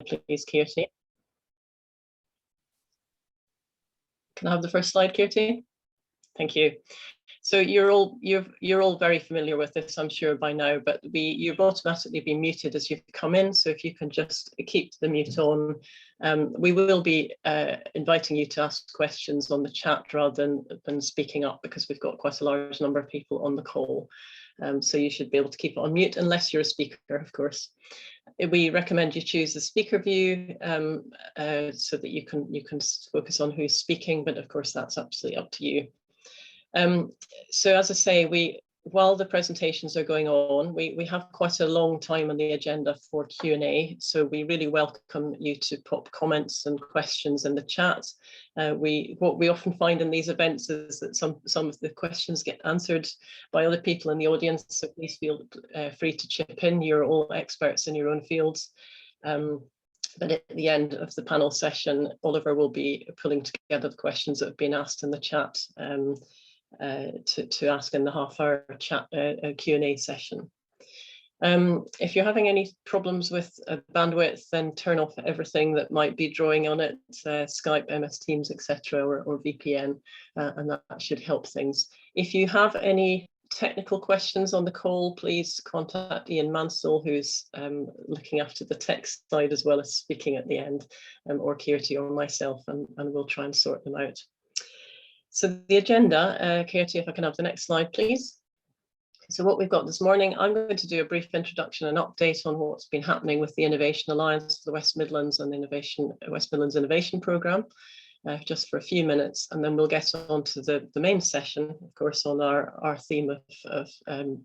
please, Kirti. Can I have the first slide, Kirti? Thank you. So you're all very familiar with this, I'm sure, by now, but you've automatically been muted as you've come in. So if you can just keep the mute on. We will be inviting you to ask questions on the chat rather than speaking up, because we've got quite a large number of people on the call. So you should be able to keep it on mute unless you're a speaker, of course. We recommend you choose the speaker view so that you can focus on who's speaking, but of course that's absolutely up to you. So as I say, while the presentations are going on, we have quite a long time on the agenda for Q&A, so we really welcome you to pop comments and questions in the chat. What we often find in these events is that some of the questions get answered by other people in the audience, so please feel free to chip in. You're all experts in your own fields. But at the end of the panel session, Oliver will be pulling together the questions that have been asked in the chat to ask in the half-hour chat Q&A session. If you're having any problems with bandwidth, then turn off everything that might be drawing on it, Skype, MS Teams, etc., or VPN, and that should help things. If you have any technical questions on the call, please contact Ian Mansell, who's looking after the tech side as well as speaking at the end, or Kirti or myself, and we'll try and sort them out. So the agenda, Kirti, if I can have the next slide, please. So what we've got this morning, I'm going to do a brief introduction and update on what's been happening with the Innovation Alliance for the West Midlands and the West Midlands Innovation Programme, just for a few minutes, and then we'll get on to the main session, of course, on our theme of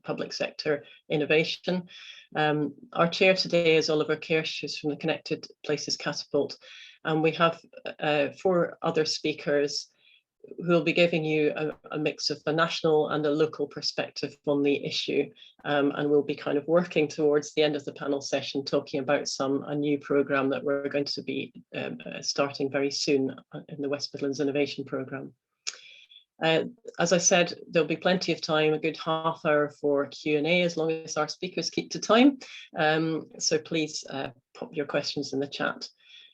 public sector innovation. Our chair today is Oliver Kirsch, who's from the Connected Places Catapult, and we have 4 other speakers who will be giving you a mix of the national and a local perspective on the issue, and we'll be kind of working towards the end of the panel session talking about a new programme that we're going to be starting very soon in the West Midlands Innovation Programme. As I said, there'll be plenty of time, a good half hour for Q&A, as long as our speakers keep to time. So please pop your questions in the chat.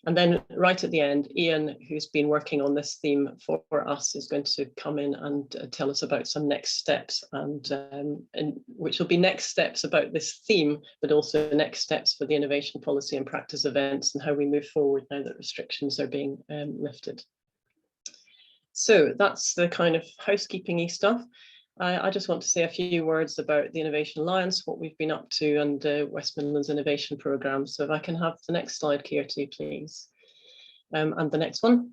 And then right at the end, Ian, who's been working on this theme for us, is going to come in and tell us about some next steps, and which will be next steps about this theme, but also next steps for the innovation policy and practice events and how we move forward now that restrictions are being lifted. So that's the kind of housekeeping-y stuff. I just want to say a few words about the Innovation Alliance, what we've been up to, and the West Midlands Innovation Programme. So if I can have the next slide, Kirti, please, and the next one.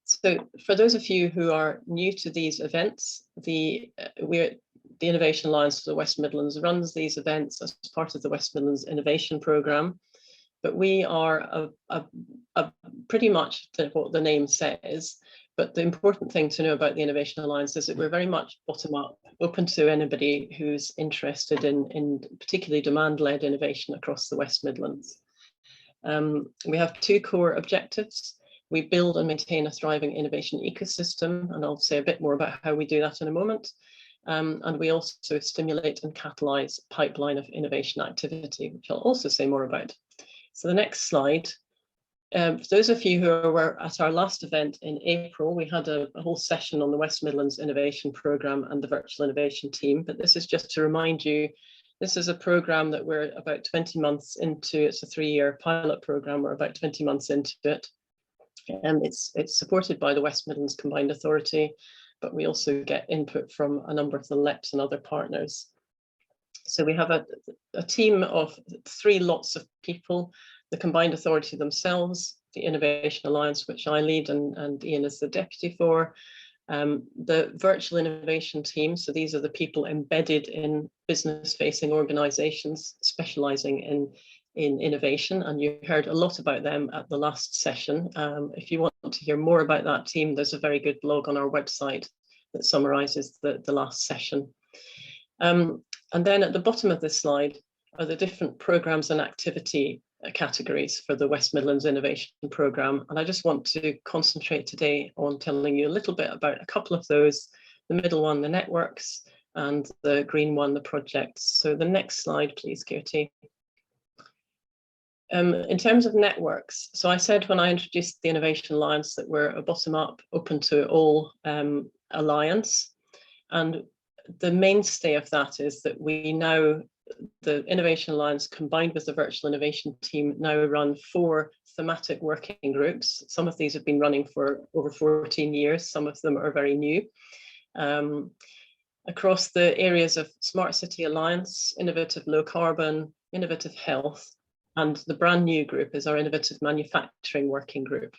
So for those of you who are new to these events, the Innovation Alliance for the West Midlands runs these events as part of the West Midlands Innovation Programme, but we are pretty much what the name says. But the important thing to know about the Innovation Alliance is that we're very much bottom-up, open to anybody who's interested in particularly demand-led innovation across the West Midlands. We have 2 core objectives. We build and maintain a thriving innovation ecosystem, and I'll say a bit more about how we do that in a moment. And we also stimulate and catalyse a pipeline of innovation activity, which I'll also say more about. So the next slide. For those of you who were at our last event in April, we had a whole session on the West Midlands Innovation Programme and the Virtual Innovation Team, but this is just to remind you, this is a programme that we're about 20 months into. It's a 3-year pilot programme. We're about 20 months into it. It's supported by the West Midlands Combined Authority, but we also get input from a number of the LEPs and other partners. So we have a team of 3 lots of people: the Combined Authority themselves, the Innovation Alliance, which I lead and Ian is the deputy for, the Virtual Innovation Team. So these are the people embedded in business-facing organisations specialising in innovation, and you heard a lot about them at the last session. If you want to hear more about that team, there's a very good blog on our website that summarises the last session. And then at the bottom of this slide are the different programmes and activity categories for the West Midlands Innovation Programme. And I just want to concentrate today on telling you a little bit about a couple of those: the middle one, the networks, and the green one, the projects. So the next slide, please, Kirti. In terms of networks, so I said when I introduced the Innovation Alliance that we're a bottom-up, open to all alliance. And the mainstay of that is that we now, the Innovation Alliance combined with the Virtual Innovation Team, now run 4 thematic working groups. Some of these have been running for over 14 years. Some of them are very new. Across the areas of Smart City Alliance, Innovative Low Carbon, Innovative Health, and the brand new group is our Innovative Manufacturing Working Group.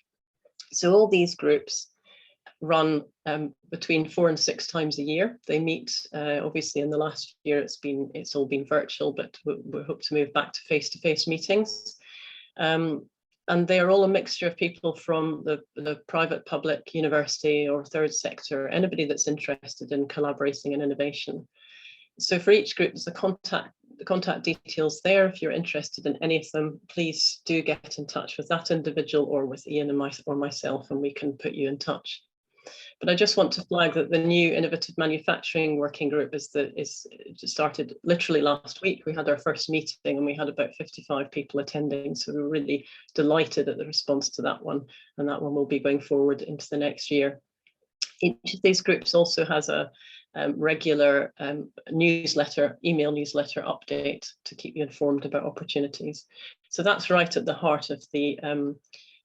So all these groups run between 4 and 6 times a year. They meet, obviously in the last year it's all been virtual, but we hope to move back to face-to-face meetings. And they are all a mixture of people from the private, public, university or third sector, anybody that's interested in collaborating in innovation. So for each group, there's the contact details there. If you're interested in any of them, please do get in touch with that individual or with Ian and myself, and we can put you in touch. But I just want to flag that the new Innovative Manufacturing Working Group started literally last week. We had our first meeting and we had about 55 people attending. So we were really delighted at the response to that one. And that one will be going forward into the next year. Each of these groups also has a regular email newsletter update to keep you informed about opportunities. So that's right at the heart of the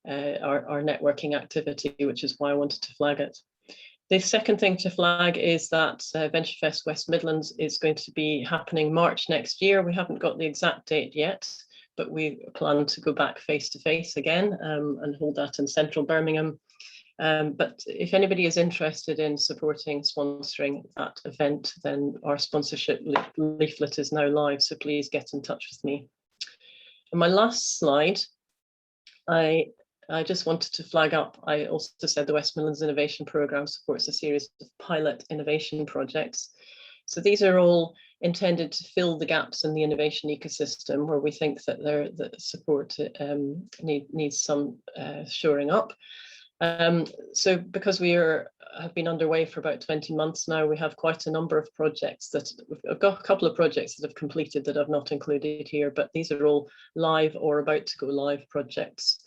our networking activity, which is why I wanted to flag it. The second thing to flag is that VentureFest West Midlands is going to be happening March next year. We haven't got the exact date yet, but we plan to go back face to face again and hold that in central Birmingham. But if anybody is interested in sponsoring that event, then our sponsorship leaflet is now live, so please get in touch with me. And my last slide, I just wanted to flag up, I also said the West Midlands Innovation Programme supports a series of pilot innovation projects. So these are all intended to fill the gaps in the innovation ecosystem where we think that the support needs some shoring up. So because have been underway for about 20 months now, we have quite a number of projects I've got a couple of projects that have completed that I've not included here, but these are all live or about to go live projects.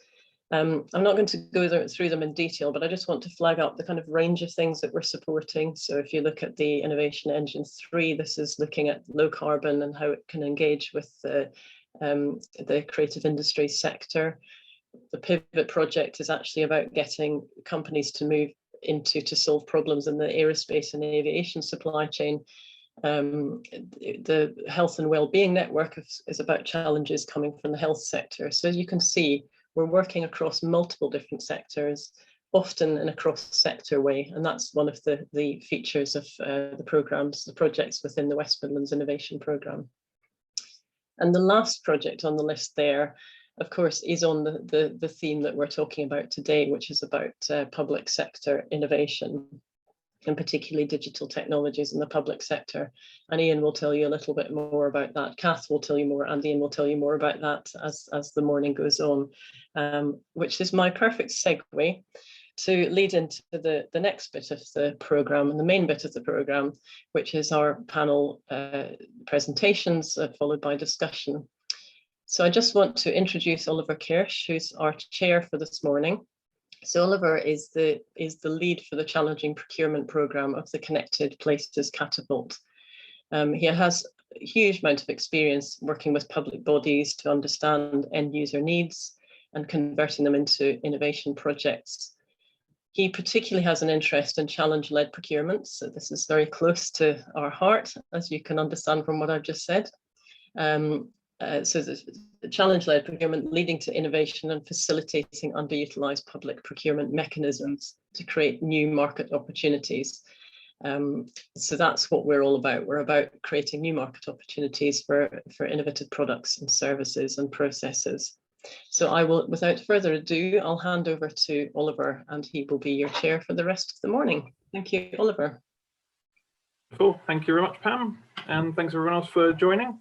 I'm not going to go through them in detail, but I just want to flag up the kind of range of things that we're supporting. So if you look at the Innovation Engine 3, this is looking at low carbon and how it can engage with the creative industry sector. The Pivot project is actually about getting companies to move to solve problems in the aerospace and aviation supply chain. The Health and Wellbeing Network is about challenges coming from the health sector. So as you can see, we're working across multiple different sectors, often in a cross-sector way, and that's one of the features of the projects within the West Midlands Innovation Programme. And the last project on the list there, of course, is on the theme that we're talking about today, which is about public sector innovation, and particularly digital technologies in the public sector. And Ian will tell you a little bit more about that. Kath will tell you more, and Ian will tell you more about that as the morning goes on, which is my perfect segue to lead into the next bit of the programme and the main bit of the programme, which is our panel presentations followed by discussion. So I just want to introduce Oliver Kirsch, who's our chair for this morning. So Oliver is the lead for the Challenging Procurement Programme of the Connected Places Catapult. He has a huge amount of experience working with public bodies to understand end user needs and converting them into innovation projects. He particularly has an interest in challenge-led procurement, so this is very close to our heart, as you can understand from what I've just said. So the challenge-led procurement leading to innovation and facilitating underutilized public procurement mechanisms to create new market opportunities. So that's what we're all about. We're about creating new market opportunities for innovative products and services and processes. So I will, without further ado, I'll hand over to Oliver, and he will be your chair for the rest of the morning. Thank you, Oliver. Cool. Thank you very much, Pam, and thanks everyone else for joining.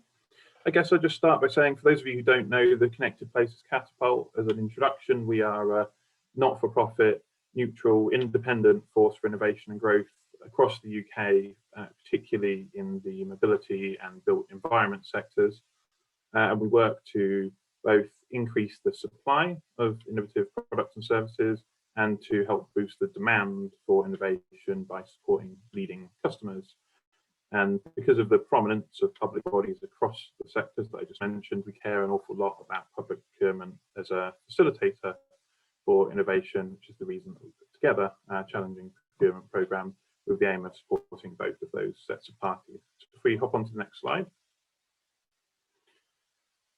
I guess I'll just start by saying, for those of you who don't know the Connected Places Catapult, as an introduction, we are a not-for-profit, neutral, independent force for innovation and growth across the UK, particularly in the mobility and built environment sectors. And we work to both increase the supply of innovative products and services and to help boost the demand for innovation by supporting leading customers. And because of the prominence of public bodies across the sectors that I just mentioned, we care an awful lot about public procurement as a facilitator for innovation, which is the reason that we put together our challenging procurement programme with the aim of supporting both of those sets of parties. So if we hop on to the next slide.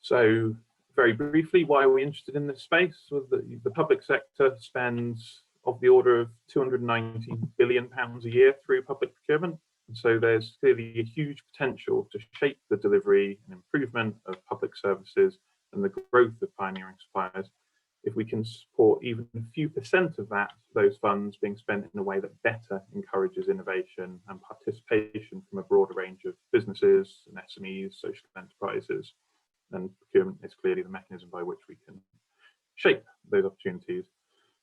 So very briefly, why are we interested in this space? Well, the public sector spends of the order of £290 billion a year through public procurement. And so there's clearly a huge potential to shape the delivery and improvement of public services and the growth of pioneering suppliers if we can support even a few percent of those funds being spent in a way that better encourages innovation and participation from a broader range of businesses and SMEs, social enterprises. And procurement is clearly the mechanism by which we can shape those opportunities.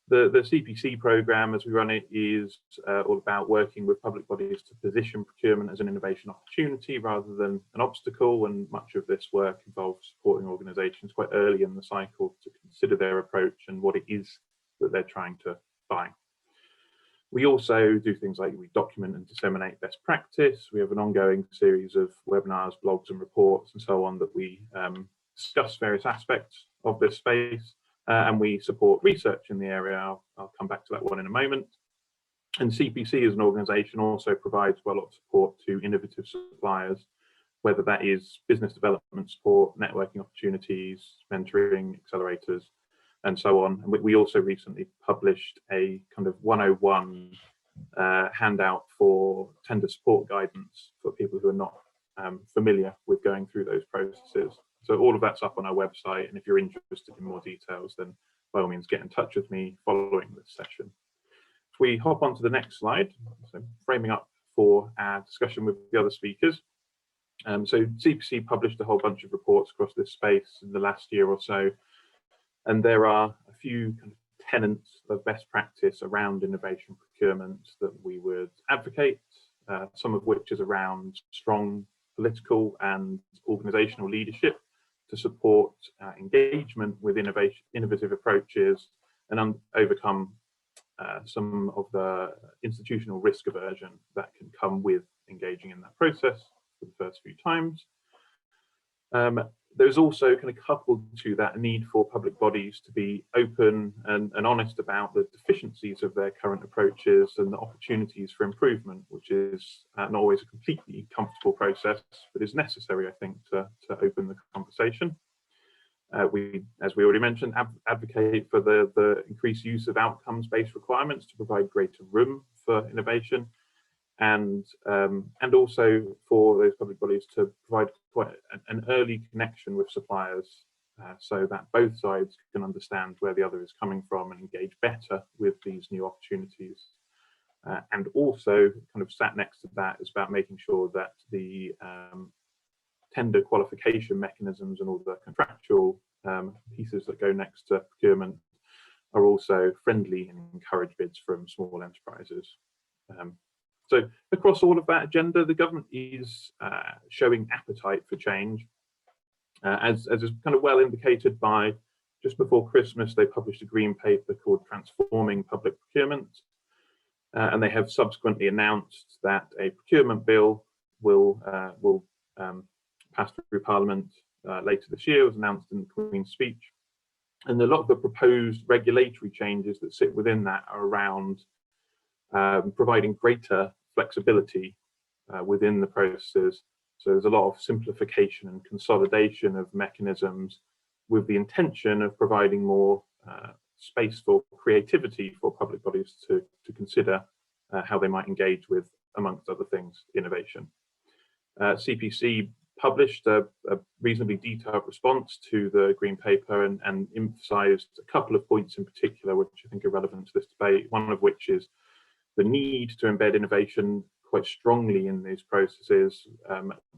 The CPC programme, as we run it, is all about working with public bodies to position procurement as an innovation opportunity rather than an obstacle, and much of this work involves supporting organisations quite early in the cycle to consider their approach and what it is that they're trying to buy. We also do things like we document and disseminate best practice. We have an ongoing series of webinars, blogs and reports and so on that we discuss various aspects of this space. And we support research in the area. I'll come back to that one in a moment. And CPC as an organisation also provides a lot of support to innovative suppliers, whether that is business development support, networking opportunities, mentoring, accelerators, and so on. And we also recently published a kind of 101 handout for tender support guidance for people who are not familiar with going through those processes. So all of that's up on our website, and if you're interested in more details, then by all means get in touch with me following this session. If we hop on to the next slide, so framing up for our discussion with the other speakers. So CPC published a whole bunch of reports across this space in the last year or so, and there are a few kind of tenets of best practice around innovation procurement that we would advocate, some of which is around strong political and organisational leadership to support engagement with innovative approaches and overcome some of the institutional risk aversion that can come with engaging in that process for the first few times. There's also kind of coupled to that a need for public bodies to be open and honest about the deficiencies of their current approaches and the opportunities for improvement, which is not always a completely comfortable process, but is necessary, I think, to open the conversation. We, as we already mentioned, advocate for the increased use of outcomes-based requirements to provide greater room for innovation, and also for those public bodies to provide quite an early connection with suppliers so that both sides can understand where the other is coming from and engage better with these new opportunities. And also kind of sat next to that is about making sure that the tender qualification mechanisms and all the contractual pieces that go next to procurement are also friendly and encourage bids from small enterprises. So across all of that agenda, the government is showing appetite for change, as is kind of well indicated by just before Christmas, they published a green paper called Transforming Public Procurement, and they have subsequently announced that a procurement bill will pass through Parliament later this year. It was announced in the Queen's speech, and a lot of the proposed regulatory changes that sit within that are around providing greater flexibility within the processes. So there's a lot of simplification and consolidation of mechanisms with the intention of providing more space for creativity for public bodies to consider how they might engage with, amongst other things, innovation. CPC published a reasonably detailed response to the Green Paper and emphasised a couple of points in particular which I think are relevant to this debate, one of which is the need to embed innovation quite strongly in these processes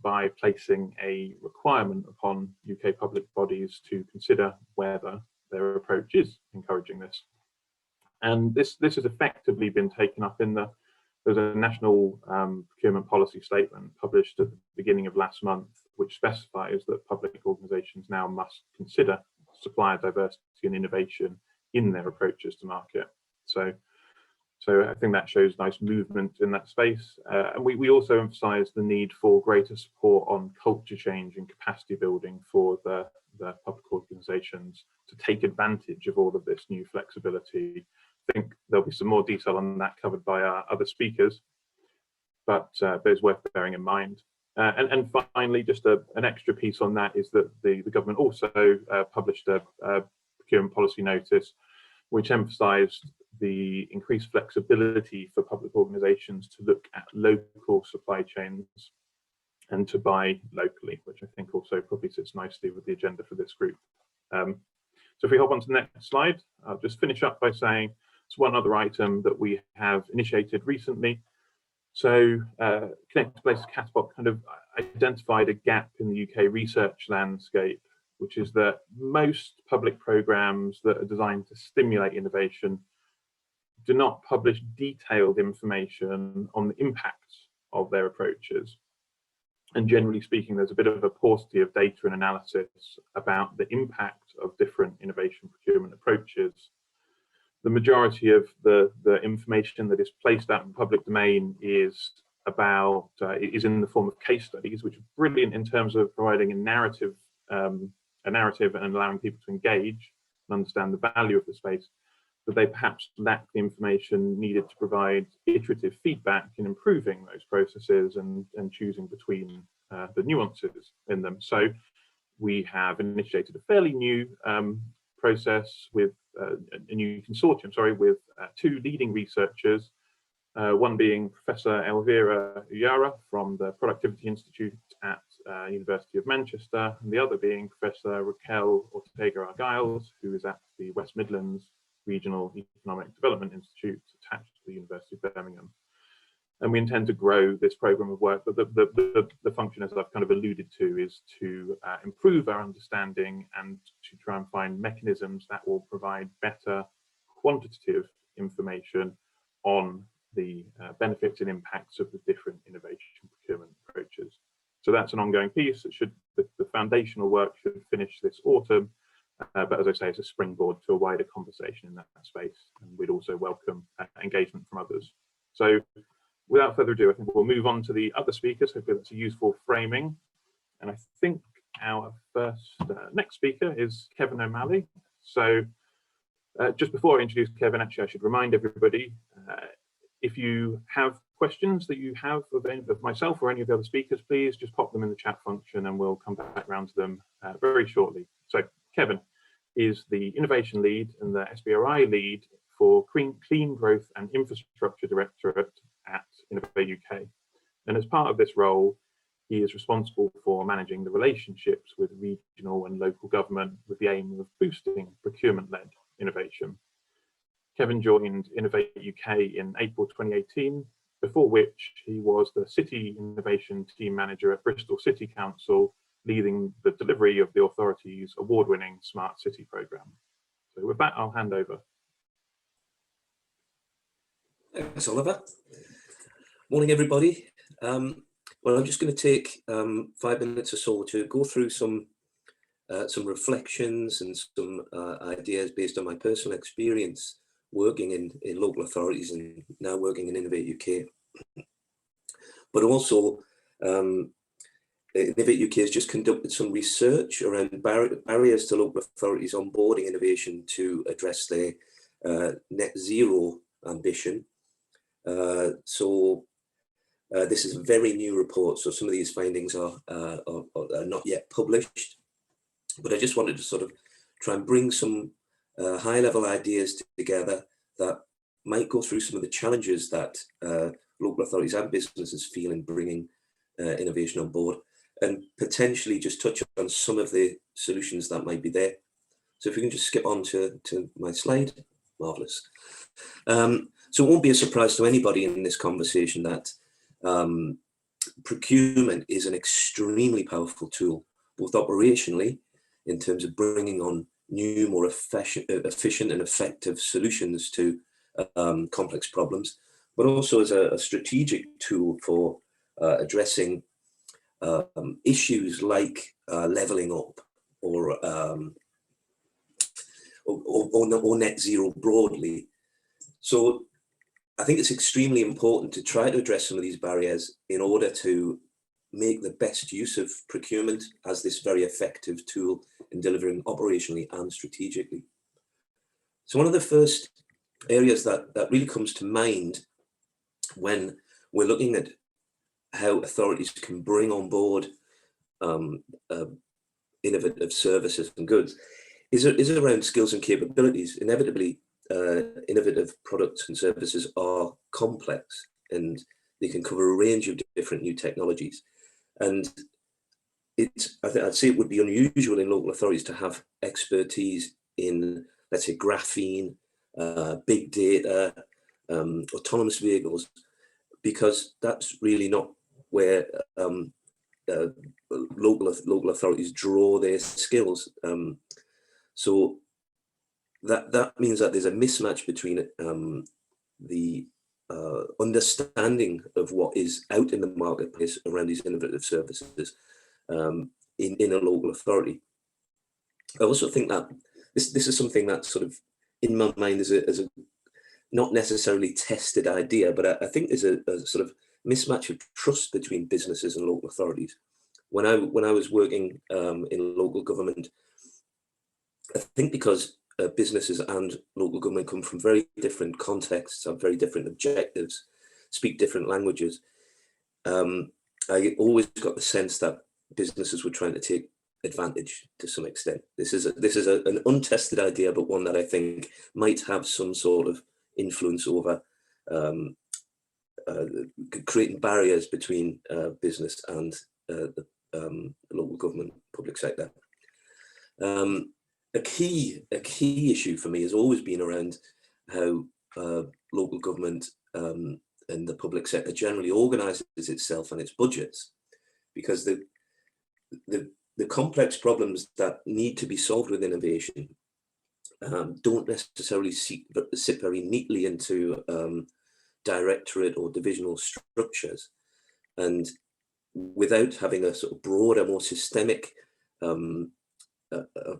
by placing a requirement upon UK public bodies to consider whether their approach is encouraging this. And this has effectively been taken up in there's a national procurement policy statement published at the beginning of last month, which specifies that public organisations now must consider supplier diversity and innovation in their approaches to market. So I think that shows nice movement in that space. And we also emphasize the need for greater support on culture change and capacity building for the public organizations to take advantage of all of this new flexibility. I think there'll be some more detail on that covered by our other speakers, but it's worth bearing in mind. And finally, just an extra piece on that is that the government also published a procurement policy notice which emphasised the increased flexibility for public organisations to look at local supply chains and to buy locally, which I think also probably sits nicely with the agenda for this group. So if we hop on to the next slide, I'll just finish up by saying it's one other item that we have initiated recently. So Connected Places Catapult kind of identified a gap in the UK research landscape, which is that most public programmes that are designed to stimulate innovation do not publish detailed information on the impacts of their approaches. And generally speaking, there's a bit of a paucity of data and analysis about the impact of different innovation procurement approaches. The majority of the information that is placed out in the public domain is in the form of case studies, which are brilliant in terms of providing a narrative and allowing people to engage and understand the value of the space, but they perhaps lack the information needed to provide iterative feedback in improving those processes and choosing between the nuances in them. So we have initiated a fairly new process with a new consortium, with two leading researchers, one being Professor Elvira Uyara from the Productivity Institute at University of Manchester, and the other being Professor Raquel Ortega-Argyles, who is at the West Midlands Regional Economic Development Institute attached to the University of Birmingham. And we intend to grow this programme of work, but the function, as I've kind of alluded to, is to improve our understanding and to try and find mechanisms that will provide better quantitative information on the benefits and impacts of the different innovation procurement approaches. So that's an ongoing piece. The foundational work should finish this autumn, but as I say, it's a springboard to a wider conversation in that space, and we'd also welcome engagement from others. So without further ado, I think we'll move on to the other speakers. Hopefully that's a useful framing. And I think our next speaker is Kevin O'Malley. So just before I introduce Kevin, actually, I should remind everybody, if you have questions that you have of myself or any of the other speakers, please just pop them in the chat function and we'll come back around to them very shortly. So Kevin is the Innovation Lead and the SBRI Lead for Clean Growth and Infrastructure Directorate at Innovate UK. And as part of this role, he is responsible for managing the relationships with regional and local government with the aim of boosting procurement-led innovation. Kevin joined Innovate UK in April 2018, before which he was the City Innovation Team Manager at Bristol City Council, leading the delivery of the authority's award-winning Smart City programme. So with that, I'll hand over. Thanks, Oliver. Morning, everybody. Well, I'm just going to take 5 minutes or so to go through some reflections and some ideas based on my personal experience working in local authorities and now working in Innovate UK. But also, Innovate UK has just conducted some research around barriers to local authorities onboarding innovation to address their net zero ambition. This is a very new report, so some of these findings are not yet published, but I just wanted to sort of try and bring some high-level ideas together that might go through some of the challenges that local authorities and businesses feel in bringing innovation on board, and potentially just touch on some of the solutions that might be there. So if we can just skip on to my slide, marvellous. So it won't be a surprise to anybody in this conversation that procurement is an extremely powerful tool, both operationally, in terms of bringing on new, more efficient and effective solutions to complex problems, but also as a strategic tool for addressing issues like levelling up or or net zero broadly. So I think it's extremely important to try to address some of these barriers in order to make the best use of procurement as this very effective tool in delivering operationally and strategically. So one of the first areas that really comes to mind when we're looking at how authorities can bring on board innovative services and goods is around skills and capabilities. Inevitably, innovative products and services are complex and they can cover a range of different new technologies. And I'd say it would be unusual in local authorities to have expertise in, let's say, graphene, big data, autonomous vehicles, because that's really not where local authorities draw their skills. So that means that there's a mismatch between the understanding of what is out in the marketplace around these innovative services in a local authority. I also think that this is something that sort of in my mind is a not necessarily tested idea, but I think there's a sort of mismatch of trust between businesses and local authorities. When I was working in local government, I think because businesses and local government come from very different contexts, have very different objectives, speak different languages, I always got the sense that businesses were trying to take advantage to some extent. This is an untested idea, but one that I think might have some sort of influence over creating barriers between business and the local government, public sector. A key issue for me has always been around how local government and the public sector generally organises itself and its budgets, because the complex problems that need to be solved with innovation don't necessarily sit very neatly into directorate or divisional structures, and without having a sort of broader, more systemic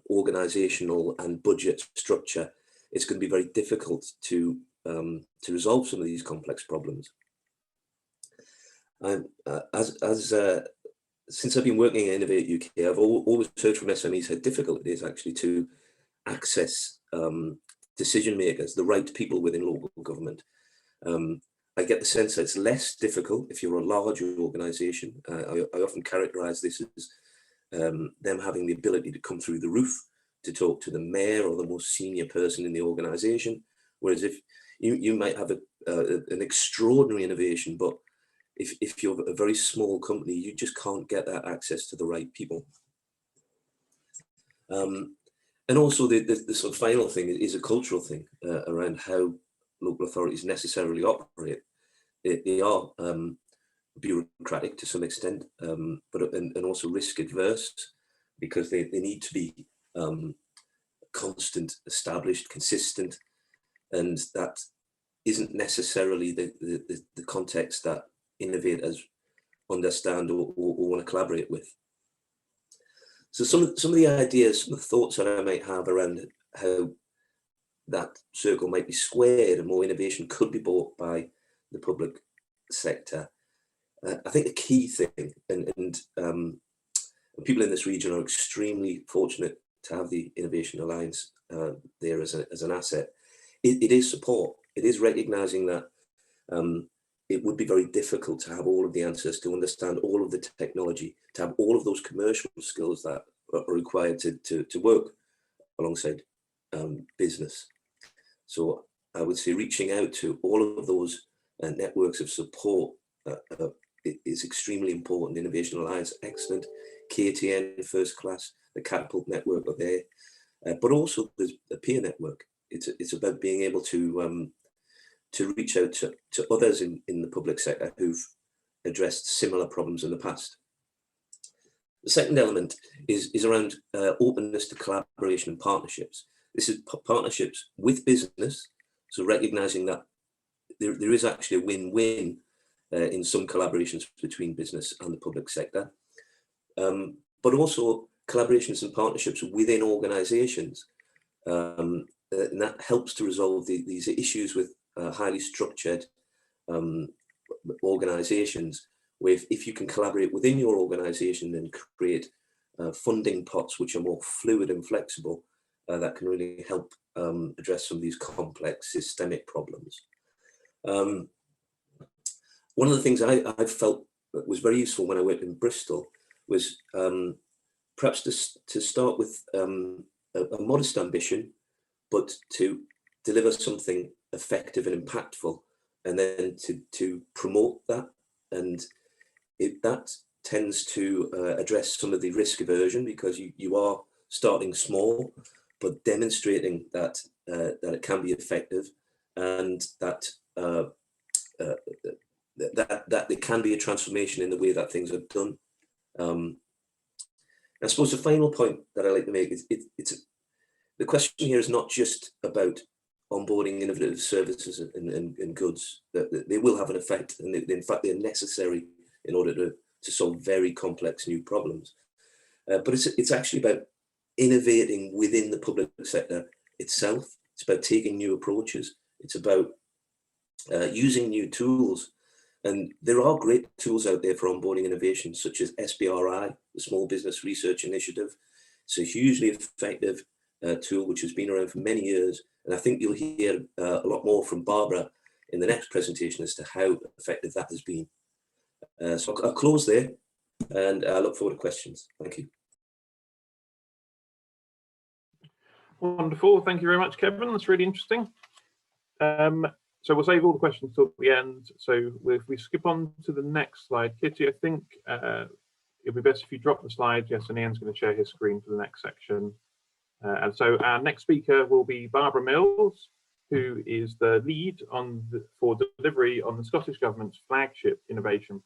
organizational and budget structure, it's going to be very difficult to resolve some of these complex problems. Since I've been working at Innovate UK, I've always heard from SMEs how difficult it is actually to access decision makers, the right people within local government. I get the sense that it's less difficult if you're a larger organisation. I often characterise this as them having the ability to come through the roof to talk to the mayor or the most senior person in the organisation. Whereas if you might have an extraordinary innovation, but if you're a very small company, you just can't get that access to the right people. And also the sort of final thing is a cultural thing around how local authorities necessarily operate. They are bureaucratic to some extent, but and also risk adverse, because they need to be constant, established, consistent, and that isn't necessarily the context that innovators understand or want to collaborate with. So some of the ideas, some of the thoughts that I might have around how that circle might be squared and more innovation could be brought by the public sector. I think the key thing, and people in this region are extremely fortunate to have the Innovation Alliance there as an asset. It is support. It is recognising that it would be very difficult to have all of the answers, to understand all of the technology, to have all of those commercial skills that are required to work alongside business. So I would say reaching out to all of those networks of support is extremely important. Innovation Alliance, excellent. KTN, first class. The Catapult network are there, but also there's a peer network. It's about being able to reach out to others in the public sector who've addressed similar problems in the past. The second element is around openness to collaboration and partnerships. This is partnerships with business, so recognizing that there is actually a win-win in some collaborations between business and the public sector, but also collaborations and partnerships within organizations. and that helps to resolve these issues with highly structured organizations. If you can collaborate within your organization and create funding pots which are more fluid and flexible, that can really help address some of these complex systemic problems. One of the things I felt was very useful when I worked in Bristol was perhaps to start with a modest ambition, but to deliver something effective and impactful, and then to promote that. And that tends to address some of the risk aversion, because you are starting small, but demonstrating that it can be effective, and that there can be a transformation in the way that things are done. I suppose the final point that I like to make is the question here is not just about onboarding innovative services and goods. That they will have an effect, and in fact they're necessary in order to solve very complex new problems. But it's actually about innovating within the public sector itself. It's about taking new approaches. It's about using new tools. And there are great tools out there for onboarding innovation, such as SBRI, the Small Business Research Initiative. It's a hugely effective tool which has been around for many years. And I think you'll hear a lot more from Barbara in the next presentation as to how effective that has been. So I'll close there, and I look forward to questions. Thank you. Wonderful. Thank you very much, Kevin. That's really interesting. So we'll save all the questions till the end. So if we skip on to the next slide, Kitty, I think it'd be best if you drop the slide. Yes, and Ian's going to share his screen for the next section. And so our next speaker will be Barbara Mills, who is the lead for delivery on the Scottish Government's flagship innovation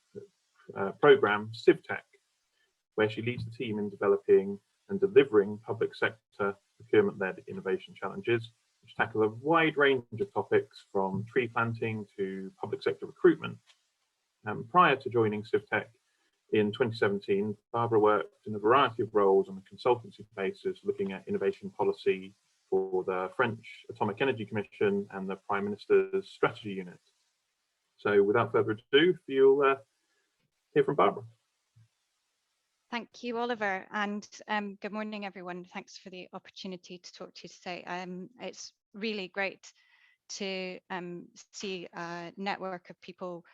programme, CivTech, where she leads the team in developing and delivering public sector procurement-led innovation challenges, which tackle a wide range of topics from tree planting to public sector recruitment. Prior to joining CivTech in 2017, Barbara worked in a variety of roles on a consultancy basis, looking at innovation policy for the French Atomic Energy Commission and the Prime Minister's Strategy Unit. So without further ado, you'll hear from Barbara. Thank you, Oliver, and good morning, everyone. Thanks for the opportunity to talk to you today. It's really great to see a network of people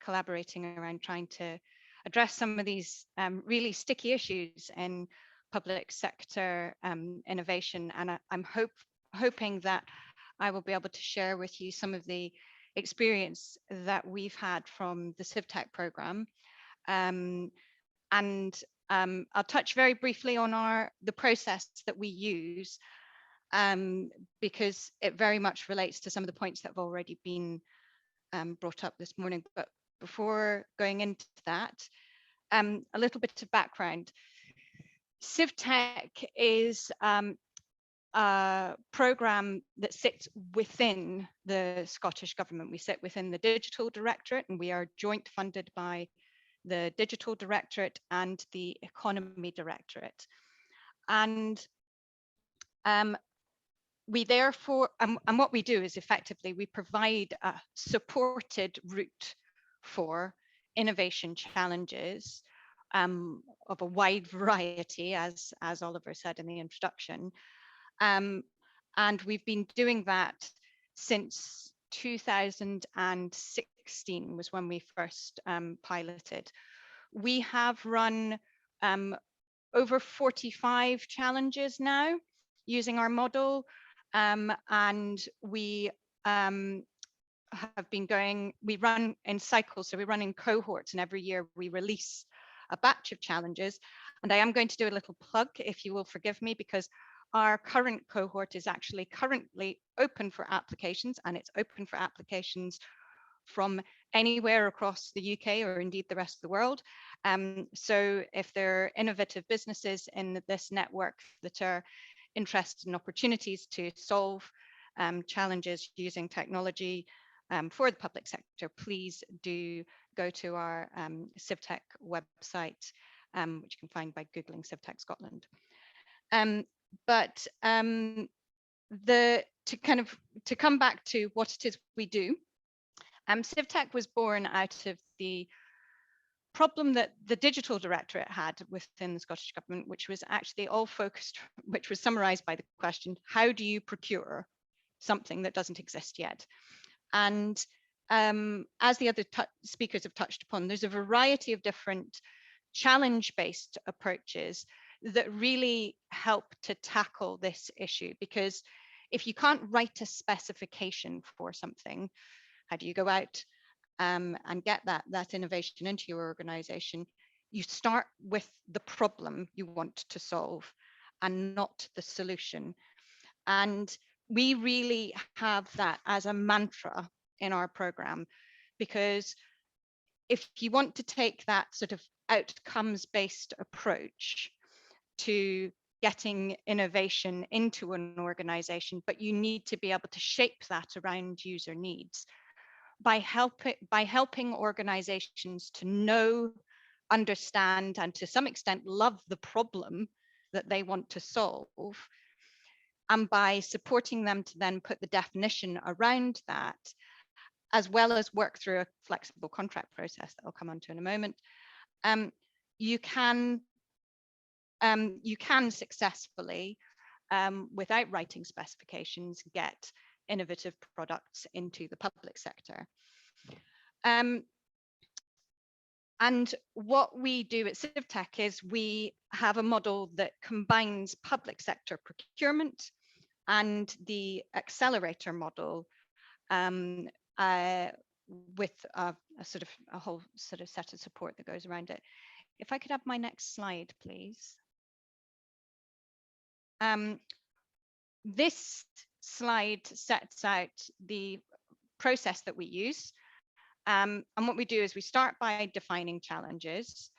collaborating around trying to address some of these really sticky issues in public sector innovation. And I'm hoping that I will be able to share with you some of the experience that we've had from the CivTech programme. And I'll touch very briefly on the process that we use, because it very much relates to some of the points that have already been brought up this morning. But before going into that, a little bit of background. CivTech is a programme that sits within the Scottish Government. We sit within the Digital Directorate, and we are joint funded by the Digital Directorate and the Economy Directorate. And we therefore, and what we do is effectively we provide a supported route for innovation challenges of a wide variety, as Oliver said in the introduction. And we've been doing that since 2016 was when we first piloted. We have run over 45 challenges now using our model, and we have been going, we run in cycles, so we run in cohorts, and every year we release a batch of challenges. And I am going to do a little plug, if you will forgive me, because our current cohort is actually currently open for applications, and it's open for applications from anywhere across the UK or indeed the rest of the world. So if there are innovative businesses in this network that are interested in opportunities to solve challenges using technology for the public sector, please do go to our CivTech website, which you can find by Googling CivTech Scotland. but to come back to what it is we do, CivTech was born out of the problem that the digital directorate had within the Scottish Government, which was actually all focused, which was summarised by the question, how do you procure something that doesn't exist yet? And as the other speakers have touched upon, there's a variety of different challenge-based approaches that really help to tackle this issue, because if you can't write a specification for something, how do you go out and get that innovation into your organization? You start with the problem you want to solve and not the solution. And we really have that as a mantra in our program, because if you want to take that sort of outcomes-based approach to getting innovation into an organization, but you need to be able to shape that around user needs by helping organizations to know, understand, and to some extent love the problem that they want to solve, and by supporting them to then put the definition around that, as well as work through a flexible contract process that I'll come on to in a moment, you can successfully, without writing specifications, get innovative products into the public sector. And what we do at CivTech is we have a model that combines public sector procurement and the accelerator model with a whole sort of set of support that goes around it. If I could have my next slide, please. This slide sets out the process that we use. And what we do is we start by defining challenges.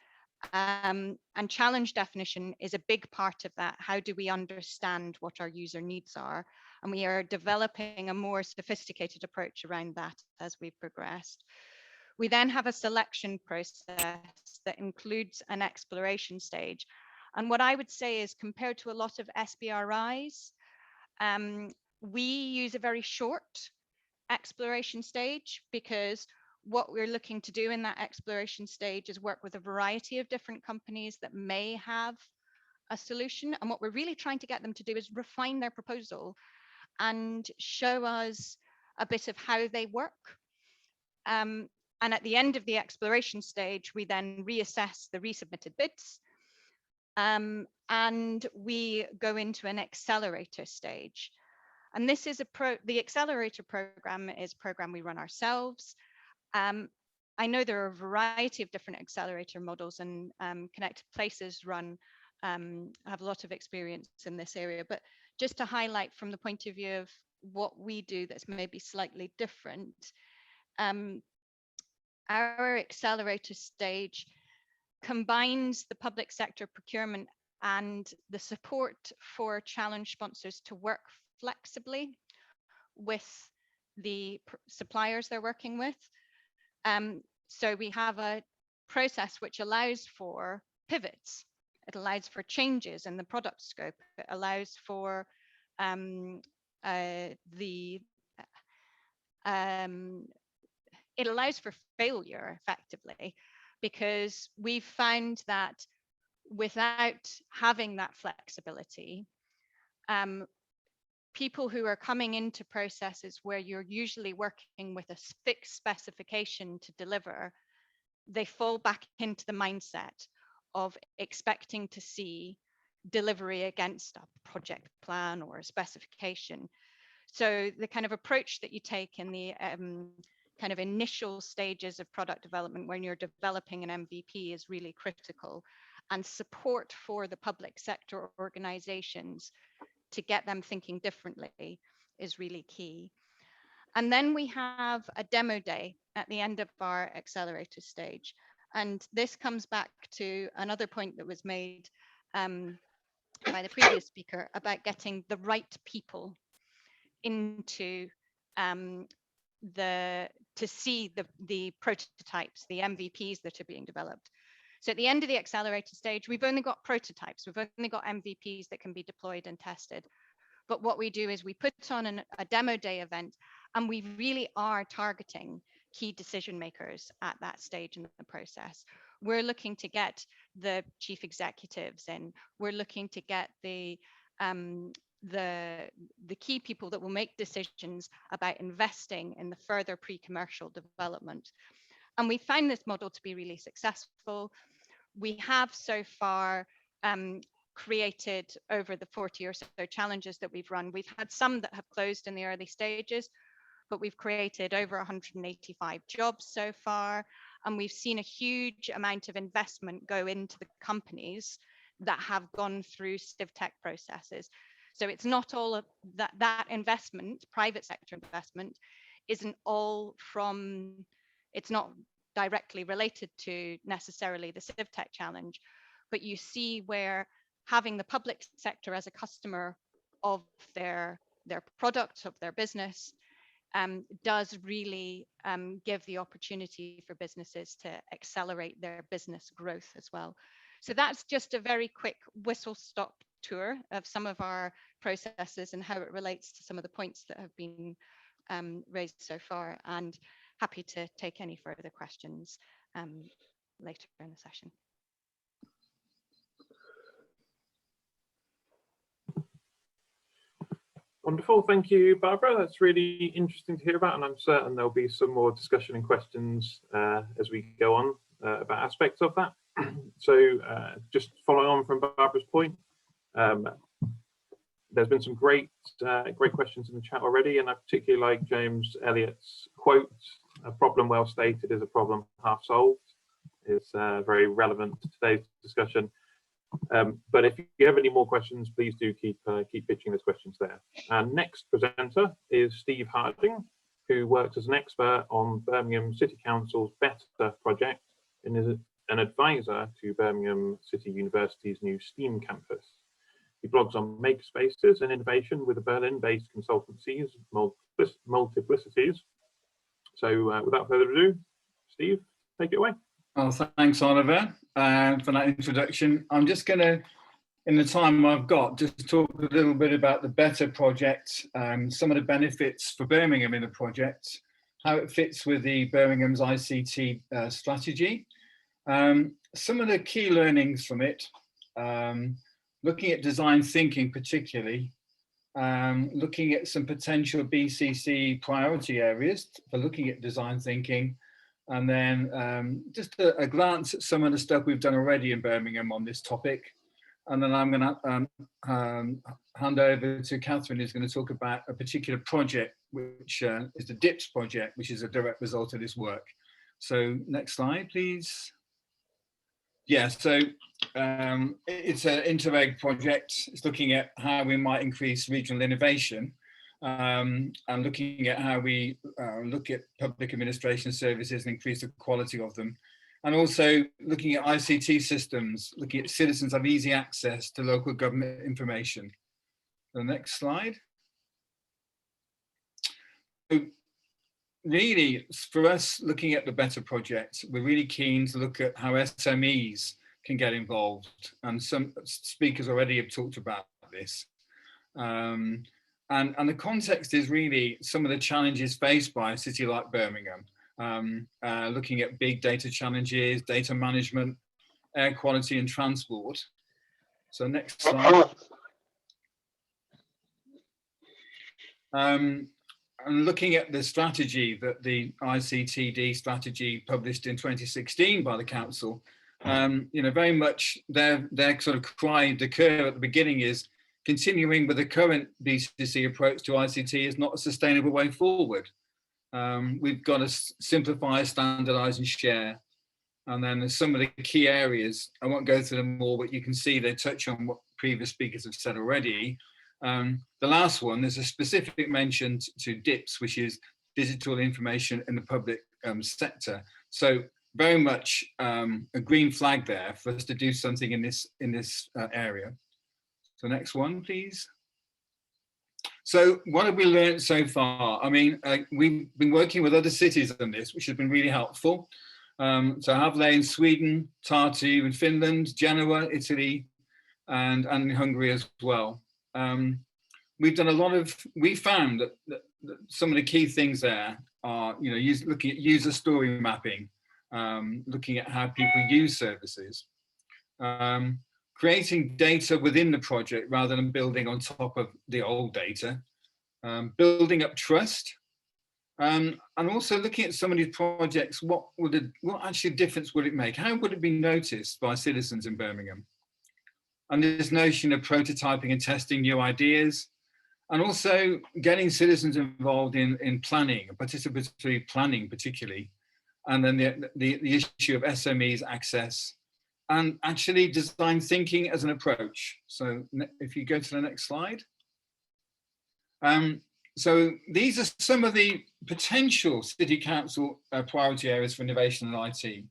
And challenge definition is a big part of that. How do we understand what our user needs are? And we are developing a more sophisticated approach around that as we progressed. We then have a selection process that includes an exploration stage. And what I would say is, compared to a lot of SBRIs, we use a very short exploration stage, because what we're looking to do in that exploration stage is work with a variety of different companies that may have a solution. And what we're really trying to get them to do is refine their proposal and show us a bit of how they work. And at the end of the exploration stage, we then reassess the resubmitted bids. And we go into an accelerator stage. And this is the accelerator program is a program we run ourselves. I know there are a variety of different accelerator models, and Connected Places have a lot of experience in this area. But just to highlight from the point of view of what we do that's maybe slightly different, our accelerator stage combines the public sector procurement and the support for challenge sponsors to work flexibly with the suppliers they're working with. So we have a process which allows for pivots. It allows for changes in the product scope. It allows for it allows for failure effectively, because we've found that without having that flexibility, people who are coming into processes where you're usually working with a fixed specification to deliver, they fall back into the mindset of expecting to see delivery against a project plan or a specification. So the kind of approach that you take in the kind of initial stages of product development when you're developing an MVP is really critical, and support for the public sector organizations to get them thinking differently is really key. And then we have a demo day at the end of our accelerator stage. And this comes back to another point that was made by the previous speaker about getting the right people into to see the prototypes, the MVPs that are being developed. So at the end of the accelerator stage, we've only got prototypes, we've only got MVPs that can be deployed and tested. But what we do is we put on a demo day event, and we really are targeting key decision makers at that stage in the process. We're looking to get the chief executives in. We're looking to get the key people that will make decisions about investing in the further pre-commercial development. And we find this model to be really successful. We have so far created, over the 40 or so challenges that we've run, we've had some that have closed in the early stages, but we've created over 185 jobs so far. And we've seen a huge amount of investment go into the companies that have gone through CivTech processes. So it's not all of that investment, private sector investment, isn't all from, it's not directly related to necessarily the CivTech challenge, but you see where having the public sector as a customer of their product, of their business, does really give the opportunity for businesses to accelerate their business growth as well. So that's just a very quick whistle-stop tour of some of our processes and how it relates to some of the points that have been raised so far, and happy to take any further questions later in the session. Wonderful, thank you, Barbara. That's really interesting to hear about, and I'm certain there'll be some more discussion and questions as we go on about aspects of that. So just following on from Barbara's point, there's been some great questions in the chat already, and I particularly like James Elliott's quote, "A problem well stated is a problem half solved." It's very relevant to today's discussion. But if you have any more questions, please do keep pitching those questions there. Our next presenter is Steve Harding, who works as an expert on Birmingham City Council's Better project and is an advisor to Birmingham City University's new STEAM campus. He blogs on makerspaces and innovation with the Berlin-based consultancies Multiplicities. So without further ado, Steve, take it away. Well, thanks, Oliver, for that introduction. I'm just going to, in the time I've got, just talk a little bit about the Better project, some of the benefits for Birmingham in the project, how it fits with the Birmingham's ICT strategy, some of the key learnings from it, looking at design thinking particularly, looking at some potential BCC priority areas for looking at design thinking, and then just a glance at some of the stuff we've done already in Birmingham on this topic. And then I'm going to hand over to Catherine, who's going to talk about a particular project, which is the DIPS project, which is a direct result of this work. So next slide, please. Yeah, so it's an Interreg project. It's looking at how we might increase regional innovation, and looking at how we look at public administration services and increase the quality of them. And also looking at ICT systems, looking at citizens have easy access to local government information. The next slide. So really, for us, looking at the Better project, we're really keen to look at how SMEs can get involved. And some speakers already have talked about this. And the context is really some of the challenges faced by a city like Birmingham. Looking at big data challenges, data management, air quality and transport. So next slide. And looking at the strategy that the ICTD strategy published in 2016 by the council, you know, very much their sort of cry de coeur at the beginning is continuing with the current BCC approach to ICT is not a sustainable way forward. We've got to simplify, standardize and share. And then there's some of the key areas. I won't go through them all, but you can see they touch on what previous speakers have said already. The last one, there's a specific mention to DIPS, which is digital information in the public sector. So very much a green flag there for us to do something in this area. So next one, please. So what have we learned so far? I mean, we've been working with other cities on this, which has been really helpful. So Havle in Sweden, Tartu in Finland, Genoa, Italy, and Hungary as well. We've done a lot of, we found that some of the key things there are, looking at user story mapping, looking at how people use services, creating data within the project rather than building on top of the old data, building up trust, and also looking at some of these projects, what actually difference would it make? How would it be noticed by citizens in Birmingham? And this notion of prototyping and testing new ideas, and also getting citizens involved in planning, participatory planning particularly, and then the issue of SMEs access, and actually design thinking as an approach. So if you go to the next slide. So these are some of the potential City Council priority areas for innovation and IT.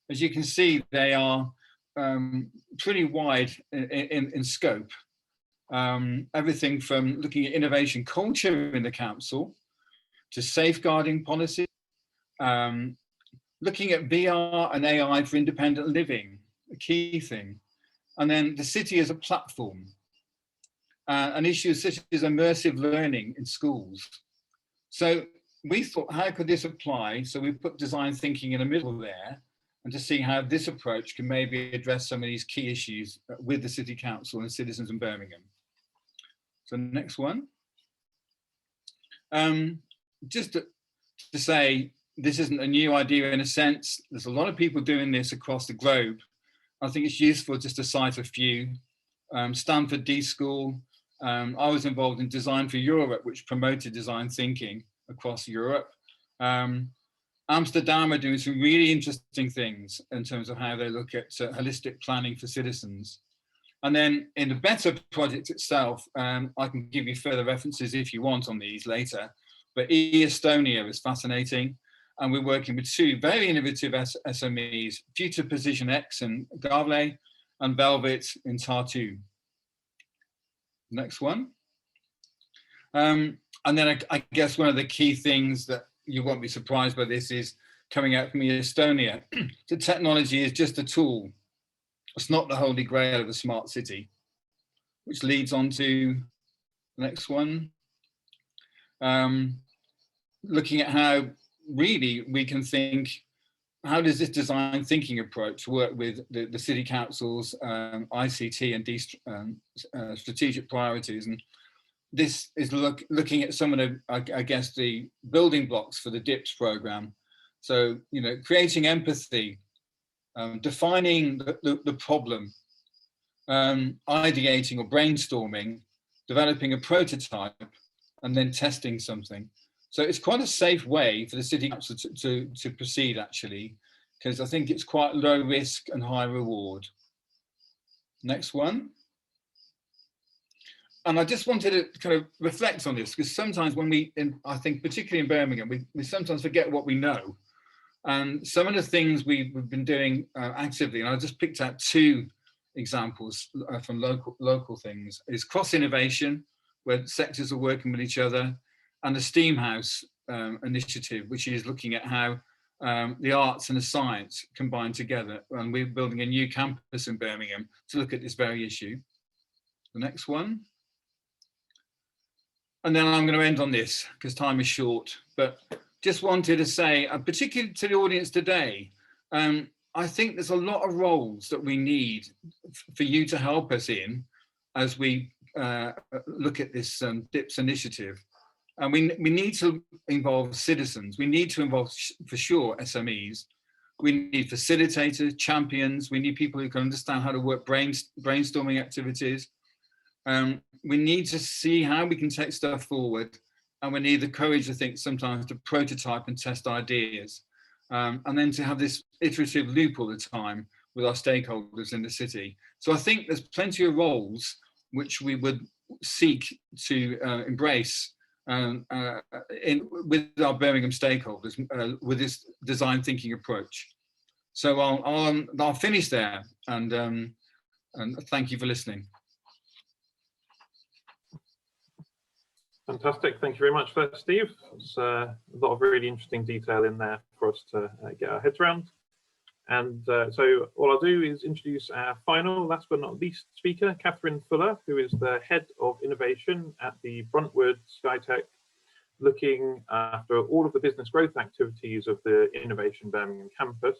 As you can see, they are pretty wide in scope. Everything from looking at innovation culture in the council to safeguarding policy, looking at VR and AI for independent living, a key thing. And then the city as a platform, and issues such as immersive learning in schools. So we thought, how could this apply? So we put design thinking in the middle there, and to see how this approach can maybe address some of these key issues with the City Council and citizens in Birmingham. So next one. Just to say, this isn't a new idea in a sense. There's a lot of people doing this across the globe. I think it's useful just to cite a few. Stanford D School. I was involved in Design for Europe, which promoted design thinking across Europe. Amsterdam are doing some really interesting things in terms of how they look at holistic planning for citizens. And then in the Better project itself, I can give you further references if you want on these later, but eStonia is fascinating. And we're working with two very innovative SMEs, Future Position X in Gavle and Velvet in Tartu. Next one. And then I guess one of the key things that you won't be surprised by this is coming out from Estonia. The technology is just a tool. It's not the holy grail of a smart city, which leads on to the next one. Looking at how really we can think, how does this design thinking approach work with the City Council's ICT and strategic priorities? And this is looking at some of the, I guess, the building blocks for the DIPS program. So, creating empathy, defining the problem, ideating or brainstorming, developing a prototype, and then testing something. So it's quite a safe way for the City Council to proceed, actually, because I think it's quite low risk and high reward. Next one. And I just wanted to kind of reflect on this, because sometimes when I think particularly in Birmingham, we sometimes forget what we know. And some of the things we've been doing actively, and I just picked out two examples from local things, is cross-innovation, where sectors are working with each other, and the STEAM House initiative, which is looking at how the arts and the science combine together. And we're building a new campus in Birmingham to look at this very issue. The next one. And then I'm going to end on this because time is short, but just wanted to say, particularly to the audience today, I think there's a lot of roles that we need for you to help us in as we look at this DIPS initiative. And we need to involve citizens. We need to involve, for sure, SMEs. We need facilitators, champions. We need people who can understand how to work brainstorming activities. We need to see how we can take stuff forward. And we need the courage, I think, sometimes to prototype and test ideas. And then to have this iterative loop all the time with our stakeholders in the city. So I think there's plenty of roles which we would seek to embrace with our Birmingham stakeholders with this design thinking approach. So I'll finish there, and thank you for listening. Fantastic, thank you very much for that, Steve. There's a lot of really interesting detail in there for us to get our heads around. And so all I'll do is introduce our final, last but not least speaker, Catherine Fuller, who is the Head of Innovation at the Bruntwood SkyTech, looking after all of the business growth activities of the Innovation Birmingham campus.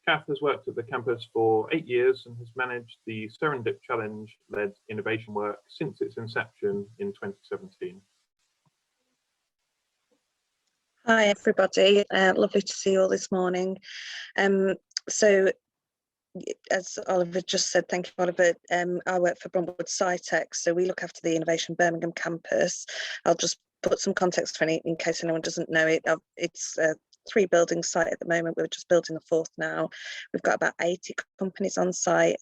Kath has worked at the campus for 8 years and has managed the Serendip Challenge-led innovation work since its inception in 2017. Hi everybody, lovely to see you all this morning. So as Oliver just said, thank you Oliver, I work for Bruntwood SkyTech, so we look after the Innovation Birmingham campus. I'll just put some context for any, in case anyone doesn't know it. It's a 3-building site at the moment. We're just building the 4th now. We've got about 80 companies on site,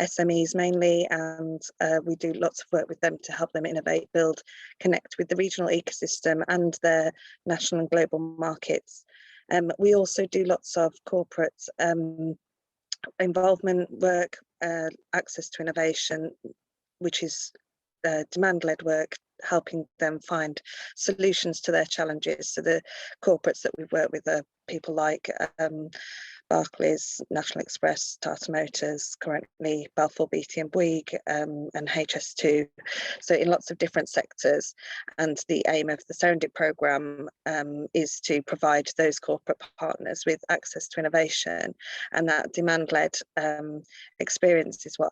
SMEs mainly, and we do lots of work with them to help them innovate, build, connect with the regional ecosystem and their national and global markets. We also do lots of corporate involvement work, access to innovation, which is demand-led work, helping them find solutions to their challenges. So the corporates that we've worked with are people like Barclays, National Express, Tata Motors, currently Balfour Beatty and Bouygues, and HS2. So in lots of different sectors. And the aim of the Serendip programme is to provide those corporate partners with access to innovation, and that demand-led experience is what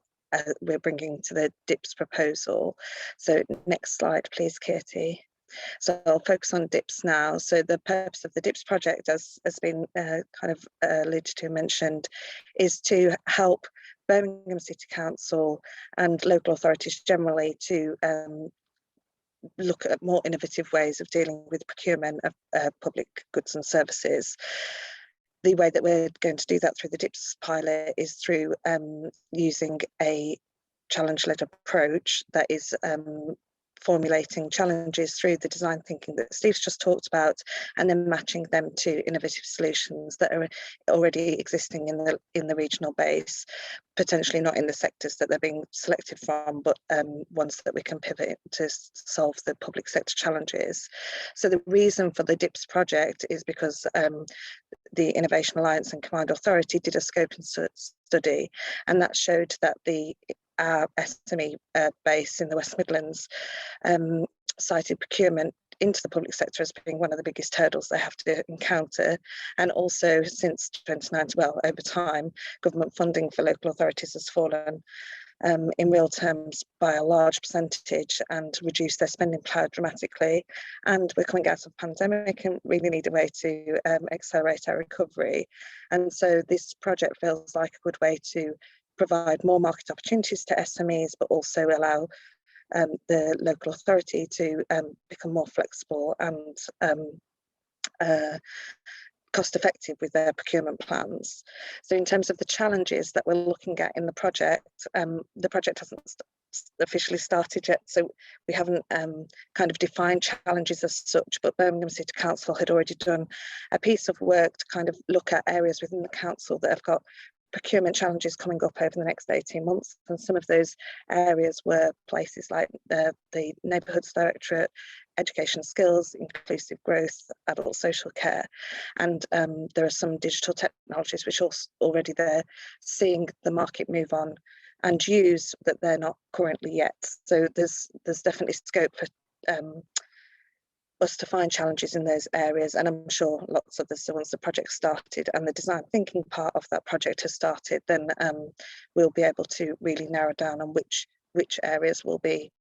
we're bringing to the DIPS proposal. So next slide, please, Katie. So I'll focus on DIPS now. So the purpose of the DIPS project, as has been kind of alluded to and mentioned, is to help Birmingham City Council and local authorities generally to look at more innovative ways of dealing with procurement of public goods and services. The way that we're going to do that through the DIPS pilot is through using a challenge-led approach that is formulating challenges through the design thinking that Steve's just talked about, and then matching them to innovative solutions that are already existing in the regional base, potentially not in the sectors that they're being selected from, but ones that we can pivot to solve the public sector challenges. So the reason for the DIPS project is because the Innovation Alliance and Combined Authority did a scope and study, and that showed that our SME base in the West Midlands cited procurement into the public sector as being one of the biggest hurdles they have to encounter. And also since 2019, well, over time, government funding for local authorities has fallen in real terms by a large percentage and reduced their spending power dramatically. And we're coming out of pandemic and really need a way to accelerate our recovery. And so this project feels like a good way to provide more market opportunities to SMEs, but also allow the local authority to become more flexible and cost effective with their procurement plans. So in terms of the challenges that we're looking at in the project hasn't officially started yet, so we haven't kind of defined challenges as such, but Birmingham City Council had already done a piece of work to kind of look at areas within the council that have got procurement challenges coming up over the next 18 months. And some of those areas were places like the Neighbourhoods Directorate, Education Skills, Inclusive Growth, Adult Social Care. And there are some digital technologies which are already there, seeing the market move on and use that they're not currently yet. So there's definitely scope for us to find challenges in those areas, and I'm sure lots of once the project started and the design thinking part of that project has started, then we'll be able to really narrow down on which areas will be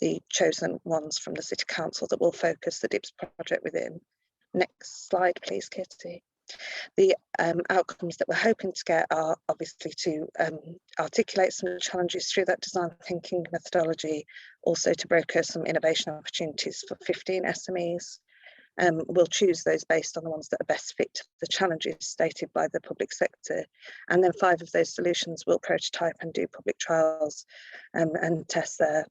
the chosen ones from the City Council that will focus the DIPS project within. Next slide, please, Kitty. The outcomes that we're hoping to get are obviously to articulate some challenges through that design thinking methodology, also to broker some innovation opportunities for 15 SMEs. We'll choose those based on the ones that are best fit to the challenges stated by the public sector. And then 5 of those solutions will prototype and do public trials and test their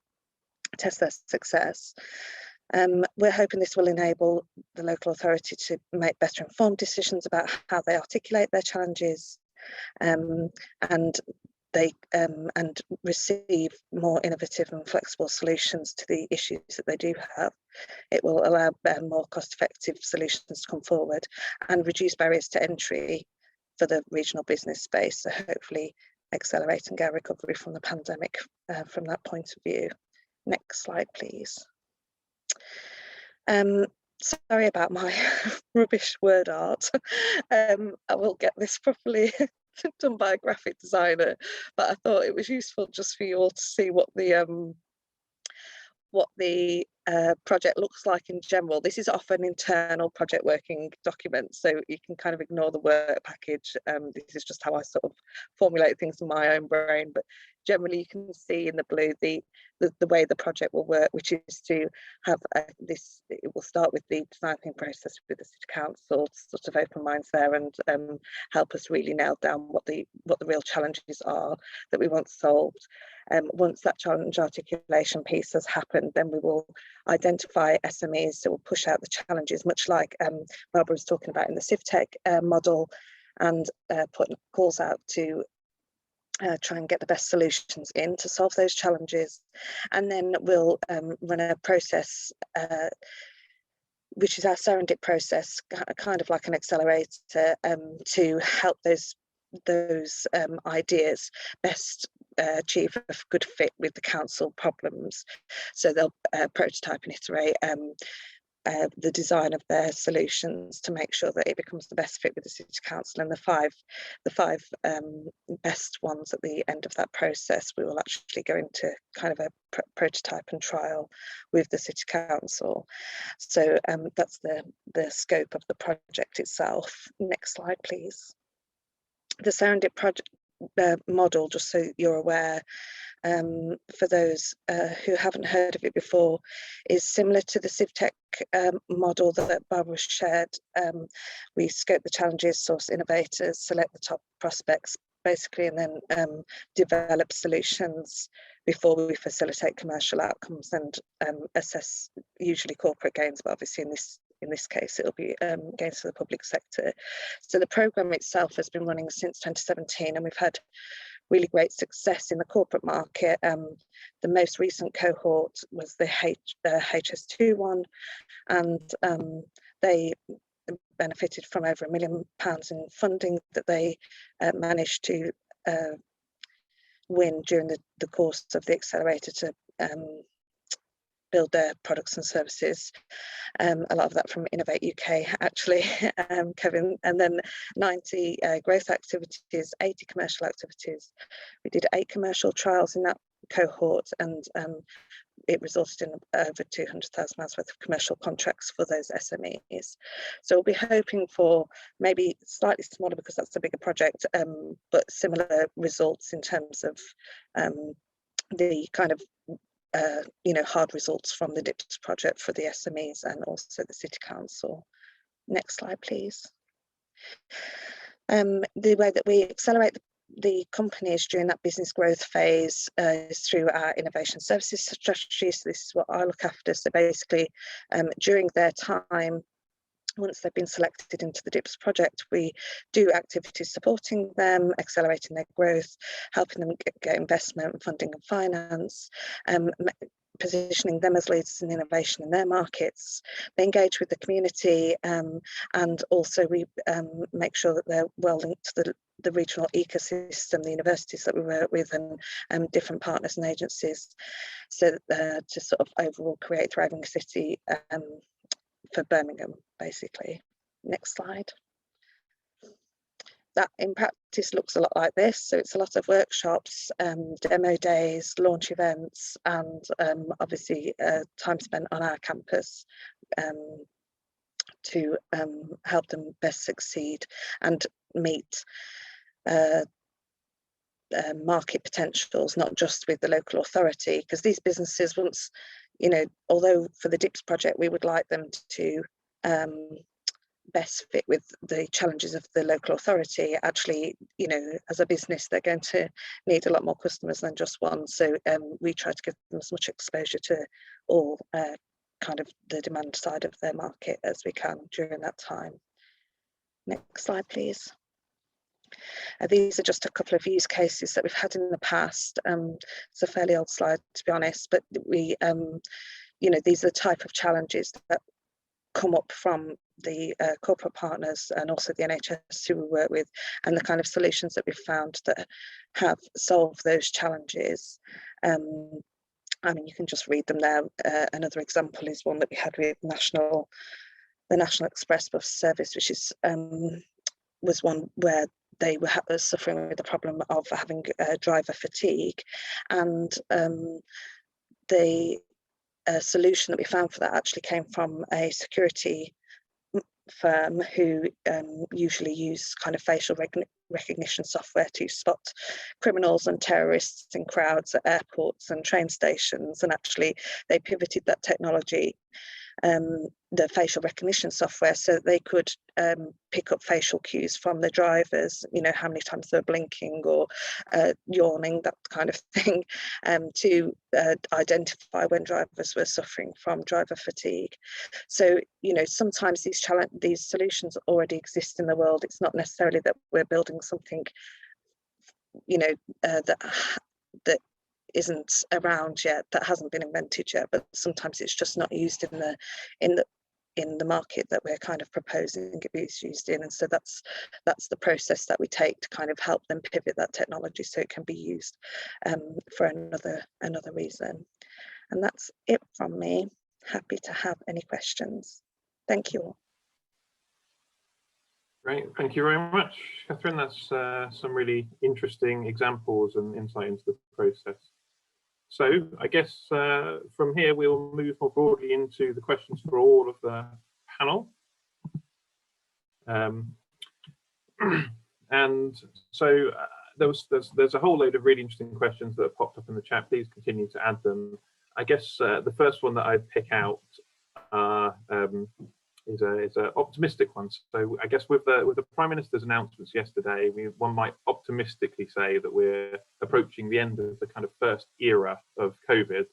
success. We're hoping this will enable the local authority to make better informed decisions about how they articulate their challenges, and receive more innovative and flexible solutions to the issues that they do have. It will allow more cost-effective solutions to come forward and reduce barriers to entry for the regional business space. So hopefully accelerating our recovery from the pandemic from that point of view. Next slide, please. Sorry about my rubbish word art. I will get this properly done by a graphic designer, but I thought it was useful just for you all to see what the project looks like in general. This is often an internal project working document, so you can kind of ignore the work package. This is just how I sort of formulate things in my own brain, but generally you can see in the blue the way the project will work, which is to have it will start with the designing process with the City Council, sort of open minds there, and help us really nail down what the real challenges are that we want solved. Once that challenge articulation piece has happened, then we will identify SMEs, so we'll push out the challenges, much like Barbara was talking about in the CivTech model, and put calls out to try and get the best solutions in to solve those challenges. And then we'll run a process which is our Serendip process, kind of like an accelerator, to help those ideas best achieve a good fit with the council problems. So they'll prototype and iterate the design of their solutions to make sure that it becomes the best fit with the City Council, and the five best ones at the end of that process we will actually go into kind of a prototype and trial with the City Council. So that's the scope of the project itself. Next slide, please. The Serendip project model, just so you're aware, for those who haven't heard of it before, is similar to the CivTech model that Barbara shared. We scope the challenges, source innovators, select the top prospects, basically, and then develop solutions before we facilitate commercial outcomes and assess usually corporate gains, but obviously in this case, it'll be gains for the public sector. So the programme itself has been running since 2017, and we've had really great success in the corporate market. The most recent cohort was the HS2 one, and they benefited from over £1 million in funding that they managed to win during the course of the accelerator to build their products and services. A lot of that from Innovate UK, actually, Kevin, and then 90 growth activities, 80 commercial activities. We did 8 commercial trials in that cohort, and it resulted in over £200,000 worth of commercial contracts for those SMEs. So we'll be hoping for maybe slightly smaller, because that's a bigger project, but similar results in terms of the kind of hard results from the DIPS project for the SMEs and also the City Council. Next slide, please. The way that we accelerate the companies during that business growth phase is through our innovation services strategy. So this is what I look after. So basically, during their time, once they've been selected into the DIPS project, we do activities supporting them, accelerating their growth, helping them get investment, funding and finance, positioning them as leaders in innovation in their markets. They engage with the community, and also we make sure that they're well linked to the regional ecosystem, the universities that we work with, and different partners and agencies, so to sort of overall create a thriving city for Birmingham, basically. Next slide. That in practice looks a lot like this. So it's a lot of workshops, demo days, launch events, and obviously time spent on our campus to help them best succeed and meet market potentials, not just with the local authority, because these businesses, once, although for the DIPS project we would like them to best fit with the challenges of the local authority, actually, as a business, they're going to need a lot more customers than just one. So we try to give them as much exposure to all kind of the demand side of their market as we can during that time. Next slide, please. These are just a couple of use cases that we've had in the past. It's a fairly old slide, to be honest, but we, these are the type of challenges that come up from the corporate partners and also the NHS who we work with, and the kind of solutions that we've found that have solved those challenges. I mean, you can just read them there. Another example is one that we had with the National Express Bus Service, which is was one where they were suffering with the problem of having driver fatigue, and the solution that we found for that actually came from a security firm who usually use kind of facial recognition software to spot criminals and terrorists in crowds at airports and train stations, and actually they pivoted that technology, the facial recognition software, so that they could pick up facial cues from the drivers, you know, how many times they're blinking or yawning, that kind of thing, to identify when drivers were suffering from driver fatigue. So, you know, sometimes these solutions already exist in the world. It's not necessarily that we're building something, you know, that isn't around yet, that hasn't been invented yet, but sometimes it's just not used in the market that we're kind of proposing it be used in. And so that's the process that we take to kind of help them pivot that technology so it can be used for another reason. And that's it from me. Happy to have any questions. Thank you all. Great, thank you very much, Catherine. That's some really interesting examples and insight into the process. So I guess from here we'll move more broadly into the questions for all of the panel. And so there's a whole load of really interesting questions that have popped up in the chat. Please continue to add them. I guess the first one that I'd pick out is an optimistic one. So I guess with the Prime Minister's announcements yesterday, one might optimistically say that we're approaching the end of the kind of first era of COVID,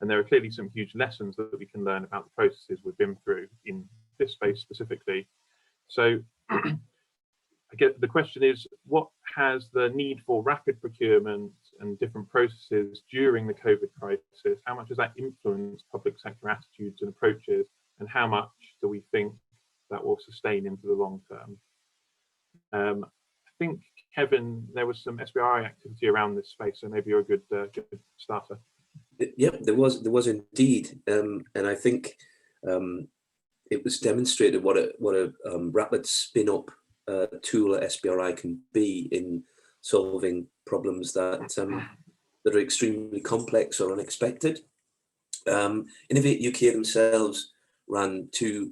and there are clearly some huge lessons that we can learn about the processes we've been through in this space specifically. So I guess the question is, what has the need for rapid procurement and different processes during the COVID crisis, how much has that influenced public sector attitudes and approaches? And how much do we think that will sustain into the long term? I think, Kevin, there was some SBRI activity around this space, so maybe you're a good starter. Yeah, there was indeed, and I think it was demonstrated what a rapid spin-up tool at SBRI can be in solving problems that are extremely complex or unexpected. Innovate UK themselves ran two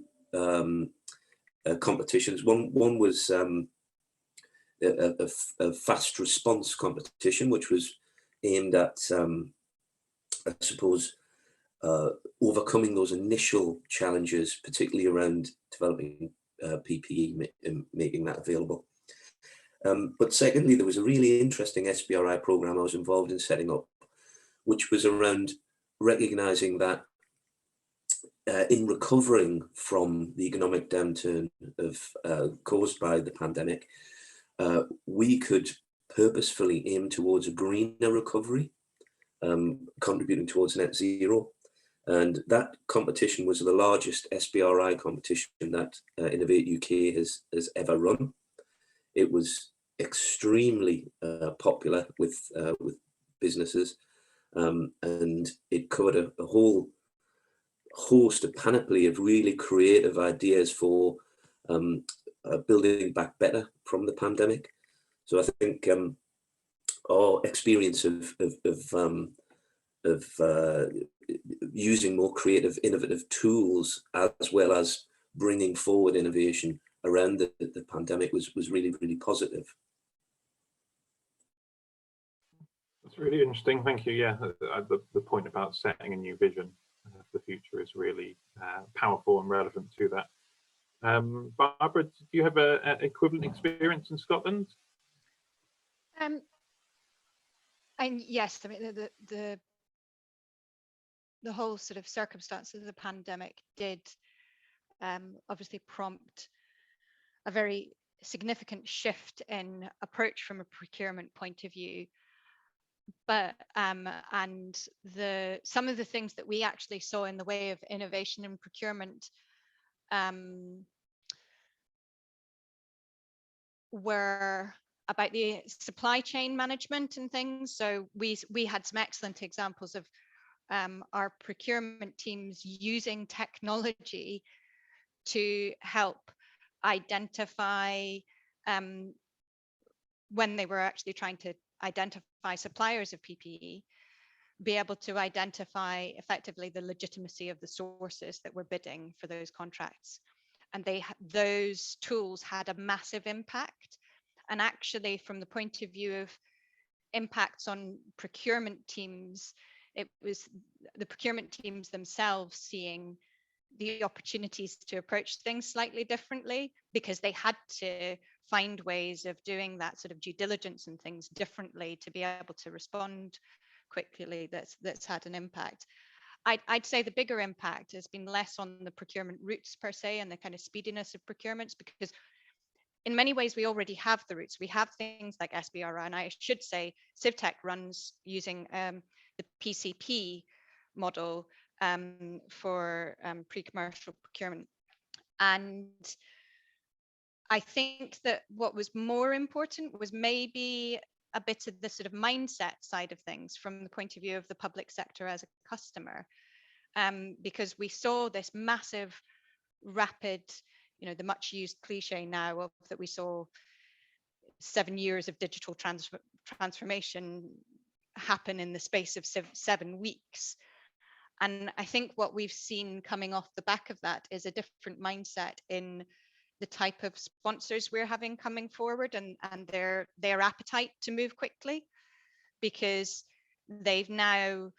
competitions. One was a fast response competition, which was aimed at, I suppose, overcoming those initial challenges, particularly around developing PPE and making that available. But secondly, there was a really interesting SBRI program I was involved in setting up, which was around recognizing that in recovering from the economic downturn caused by the pandemic, we could purposefully aim towards a greener recovery, contributing towards net zero. And that competition was the largest SBRI competition that Innovate UK has ever run. It was extremely popular with businesses, and it covered a whole host, a panoply of really creative ideas for building back better from the pandemic. So I think our experience of using more creative, innovative tools, as well as bringing forward innovation around the pandemic was really, really positive. That's really interesting. Thank you. Yeah, the point about setting a new vision for the future is really powerful and relevant to that. Barbara, do you have an equivalent experience in Scotland? And yes, I mean the whole sort of circumstances of the pandemic did obviously prompt a very significant shift in approach from a procurement point of view. But and some of the things that we actually saw in the way of innovation and procurement were about the supply chain management and things. So we had some excellent examples of our procurement teams using technology to help identify when they were actually trying to identify suppliers of PPE, be able to identify effectively the legitimacy of the sources that were bidding for those contracts. And those tools had a massive impact. And actually, from the point of view of impacts on procurement teams, it was the procurement teams themselves seeing the opportunities to approach things slightly differently, because they had to find ways of doing that sort of due diligence and things differently to be able to respond quickly. That's had an impact. I'd say the bigger impact has been less on the procurement routes per se and the kind of speediness of procurements, because in many ways we already have the routes. We have things like SBRI, and I should say CivTech runs using the PCP model for pre-commercial procurement. And I think that what was more important was maybe a bit of the sort of mindset side of things from the point of view of the public sector as a customer, because we saw this massive, rapid, the much used cliche now of that we saw 7 years of digital transformation happen in the space of 7 weeks. And I think what we've seen coming off the back of that is a different mindset in the type of sponsors we're having coming forward, and their appetite to move quickly, because they've now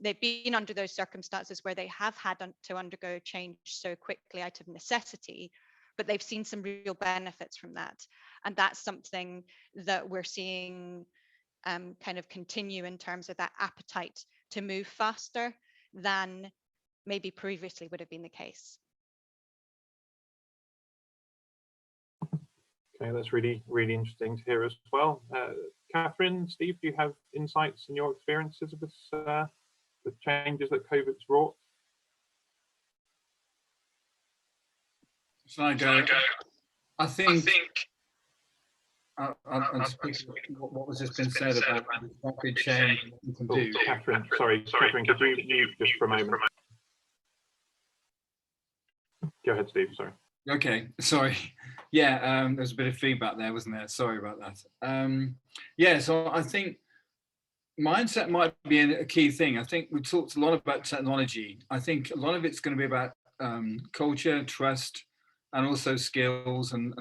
they've been under those circumstances where they have had to undergo change so quickly out of necessity, but they've seen some real benefits from that. And that's something that we're seeing kind of continue in terms of that appetite to move faster than maybe previously would have been the case. Okay, that's really, really interesting to hear as well. Catherine, Steve, do you have insights in your experiences of this, the changes that COVID's brought? Shall I go? I think I'll speak what was just been said about the rapid change and what we can do. Catherine, sorry, Catherine, could you mute just for a moment? Go ahead, Steve, sorry. Okay, sorry. Yeah, there's a bit of feedback there, wasn't there? Sorry about that. Yeah, so I think mindset might be a key thing. I think we talked a lot about technology. I think a lot of it's going to be about culture, trust, and also skills, and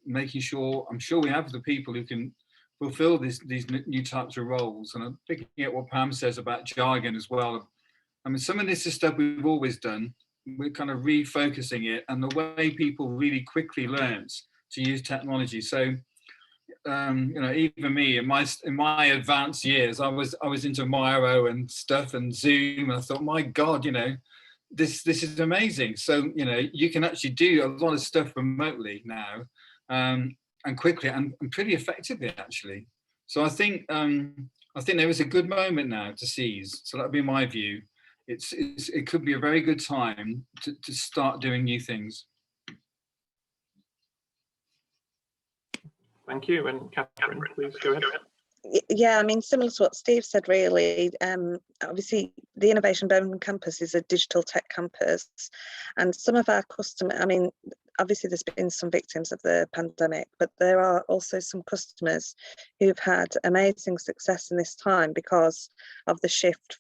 making sure. I'm sure we have the people who can fulfill these new types of roles. And I'm picking at what Pam says about jargon as well. I mean, some of this is stuff we've always done. We're kind of refocusing it, and the way people really quickly learned to use technology. So, even me in my advanced years, I was into Miro and stuff and Zoom, and I thought, my God, this is amazing. So, you can actually do a lot of stuff remotely now, and quickly and pretty effectively, actually. So I think there is a good moment now to seize. So that'd be my view. It could be a very good time to start doing new things. Thank you. And Catherine, please go ahead. Yeah, I mean, similar to what Steve said, really. Obviously, the Innovation Birmingham campus is a digital tech campus, and some of our customers, I mean, obviously there's been some victims of the pandemic, but there are also some customers who've had amazing success in this time because of the shift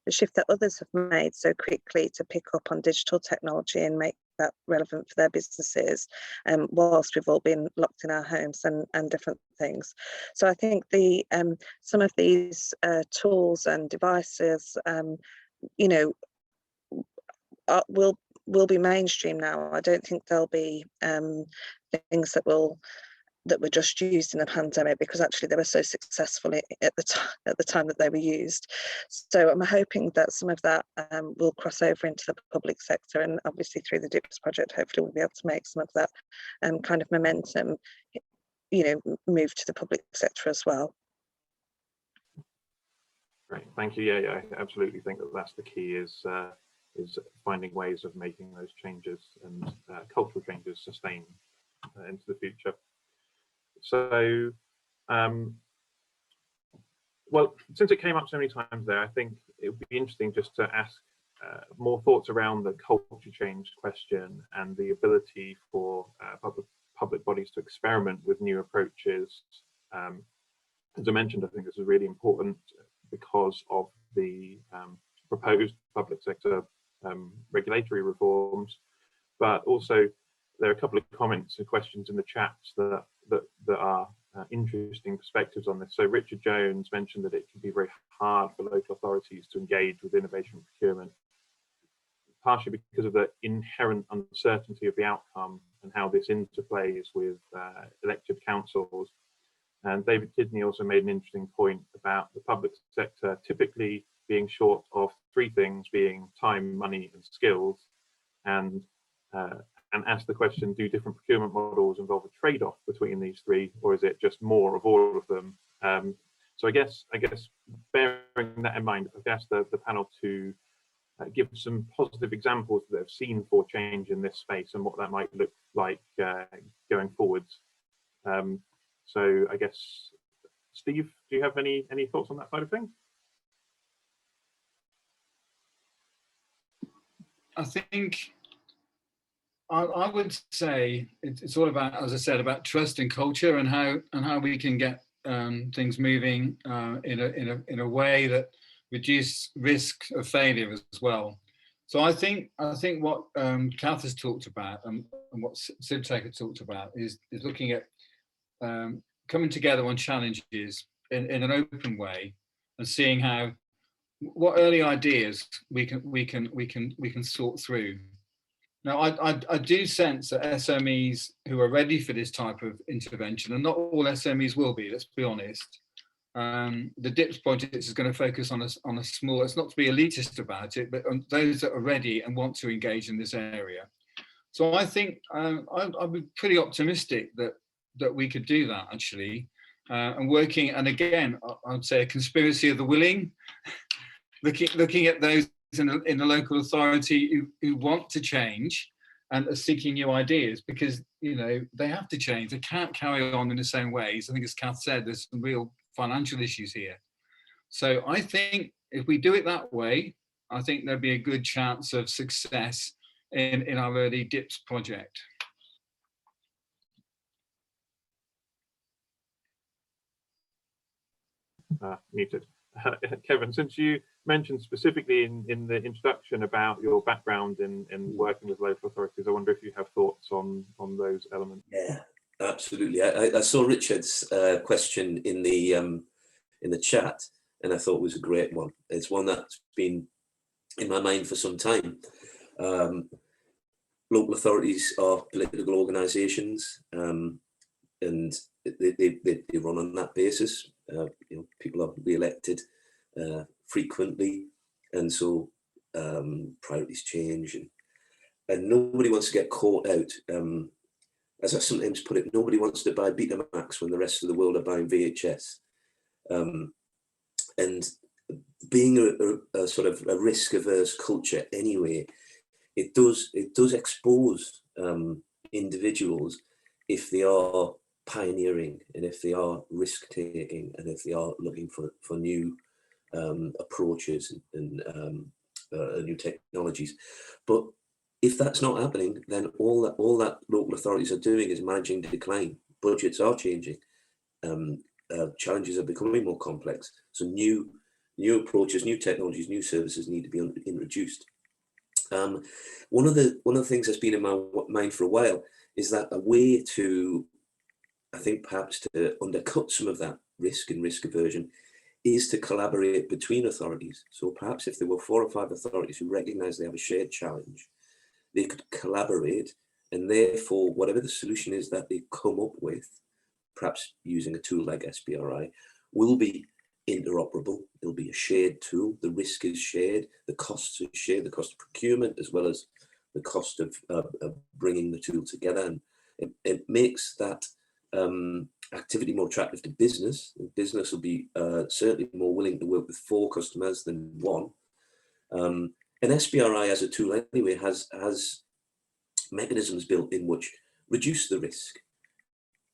the shift that others have made so quickly to pick up on digital technology and make that relevant for their businesses, whilst we've all been locked in our homes and different things. So I think the some of these tools and devices, will be mainstream now. I don't think there'll be things that were just used in the pandemic, because actually they were so successful at the time that they were used. So I'm hoping that some of that will cross over into the public sector, and obviously through the DIPS project, hopefully we'll be able to make some of that kind of momentum, move to the public sector as well. Great, thank you. Yeah, I absolutely think that that's the key, is is finding ways of making those changes and cultural changes sustain into the future. So, well, since it came up so many times there, I think it would be interesting just to ask more thoughts around the culture change question and the ability for public bodies to experiment with new approaches. As I mentioned, I think this is really important because of the proposed public sector regulatory reforms, but also there are a couple of comments and questions in the chats that are interesting perspectives on this. So Richard Jones mentioned that it can be very hard for local authorities to engage with innovation procurement, partially because of the inherent uncertainty of the outcome and how this interplays with elected councils. And David Kidney also made an interesting point about the public sector typically being short of three things, being time, money, and skills. And ask the question, do different procurement models involve a trade-off between these three, or is it just more of all of them? So I guess bearing that in mind, I've asked the panel to give some positive examples that they've seen for change in this space and what that might look like going forwards. So I guess, Steve, do you have any thoughts on that side of things? I think I would say it's all about, as I said, about trust and culture and how we can get things moving in a way that reduce risk of failure as well. So I think what Kath has talked about and what CivTech has talked about is looking at coming together on challenges in an open way and seeing what early ideas we can sort through. Now, I do sense that SMEs who are ready for this type of intervention, and not all SMEs will be, let's be honest. The DIPS project is going to focus on a small, it's not to be elitist about it, but on those that are ready and want to engage in this area. So I think I'd be pretty optimistic that we could do that actually. And working, and again, I'd say a conspiracy of the willing, looking at those in the local authority who want to change and are seeking new ideas, because they have to change. They can't carry on in the same ways. I think, as Kath said, there's some real financial issues here. So I think if we do it that way, I think there'd be a good chance of success in our early DIPS project. Muted. Kevin, since you mentioned specifically in the introduction about your background in working with local authorities, I wonder if you have thoughts on those elements. Yeah, absolutely. I saw Richard's question in the chat, and I thought it was a great one. It's one that's been in my mind for some time. Local authorities are political organisations, and they run on that basis. People are re-elected frequently, and so priorities change, and nobody wants to get caught out. As I sometimes put it, nobody wants to buy Betamax when the rest of the world are buying VHS. And being a sort of a risk-averse culture anyway, it does expose individuals if they are pioneering and if they are risk-taking and if they are looking for new approaches and new technologies. But if that's not happening, then all that local authorities are doing is managing decline. Budgets are changing. Challenges are becoming more complex. So new approaches, new technologies, new services need to be introduced. One of the things that's been in my mind for a while is that a way to, I think, perhaps to undercut some of that risk and risk aversion is to collaborate between authorities. So perhaps if there were 4 or 5 authorities who recognise they have a shared challenge, they could collaborate, and therefore whatever the solution is that they come up with, perhaps using a tool like SBRI, will be interoperable. It'll be a shared tool. The risk is shared. The costs are shared. The cost of procurement as well as the cost of bringing the tool together, and it makes that activity more attractive to business. Business will be certainly more willing to work with 4 customers than 1, And SBRI as a tool anyway has mechanisms built in which reduce the risk.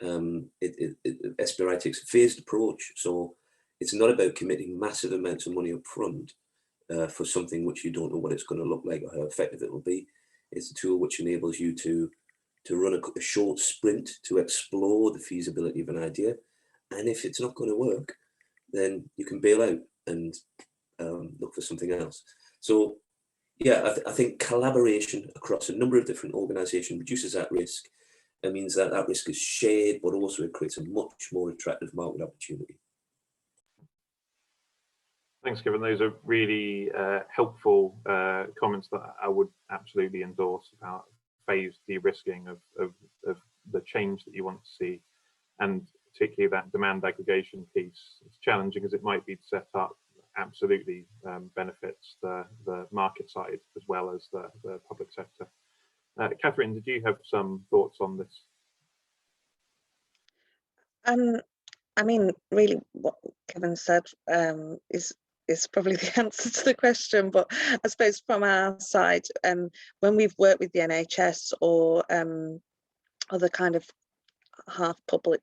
SBRI takes a phased approach, so it's not about committing massive amounts of money up front for something which you don't know what it's going to look like or how effective it will be. It's a tool which enables you to run a short sprint to explore the feasibility of an idea, and if it's not going to work, then you can bail out and look for something else. So yeah, I think collaboration across a number of different organizations reduces that risk. It means that that risk is shared, but also it creates a much more attractive market opportunity. Thanks, Kevin. Those are really helpful comments that I would absolutely endorse about phased de-risking of the change that you want to see, and particularly that demand aggregation piece. As challenging as it might be to set up, absolutely benefits the market side as well as the public sector. Catherine, did you have some thoughts on this? I mean, really, what Kevin said is probably the answer to the question. But I suppose from our side, when we've worked with the NHS or other kind of half public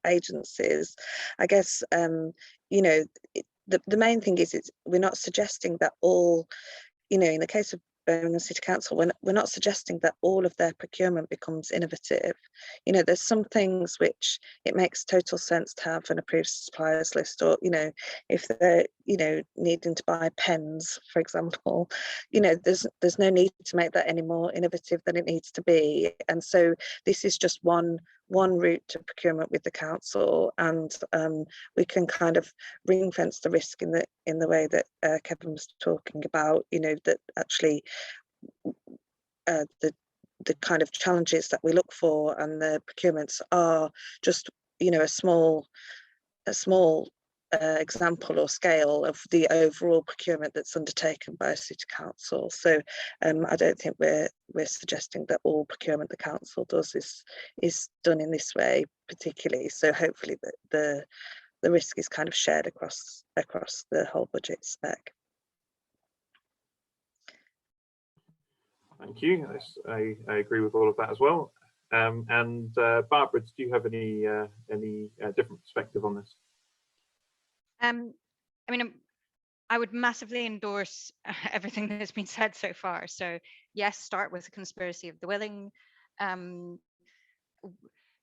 agencies, I guess you know, the main thing is we're not suggesting that all, you know, in the case of Birmingham City Council, we're not suggesting that all of their procurement becomes innovative. You know, there's some things which it makes total sense to have an approved suppliers list, or, you know, if they're, you know, needing to buy pens, for example, you know, there's no need to make that any more innovative than it needs to be. And so this is just one route to procurement with the council, and we can kind of ring fence the risk in the way that Kevin was talking about, you know, that actually the kind of challenges that we look for and the procurements are just, you know, a small example or scale of the overall procurement that's undertaken by a city council. So I don't think we're suggesting that all procurement the council does is done in this way particularly. So hopefully the risk is kind of shared across the whole budget spec. Thank you. I agree with all of that as well. And Barbara, do you have any different perspective on this? I mean, I would massively endorse everything that has been said so far. So yes, start with a conspiracy of the willing.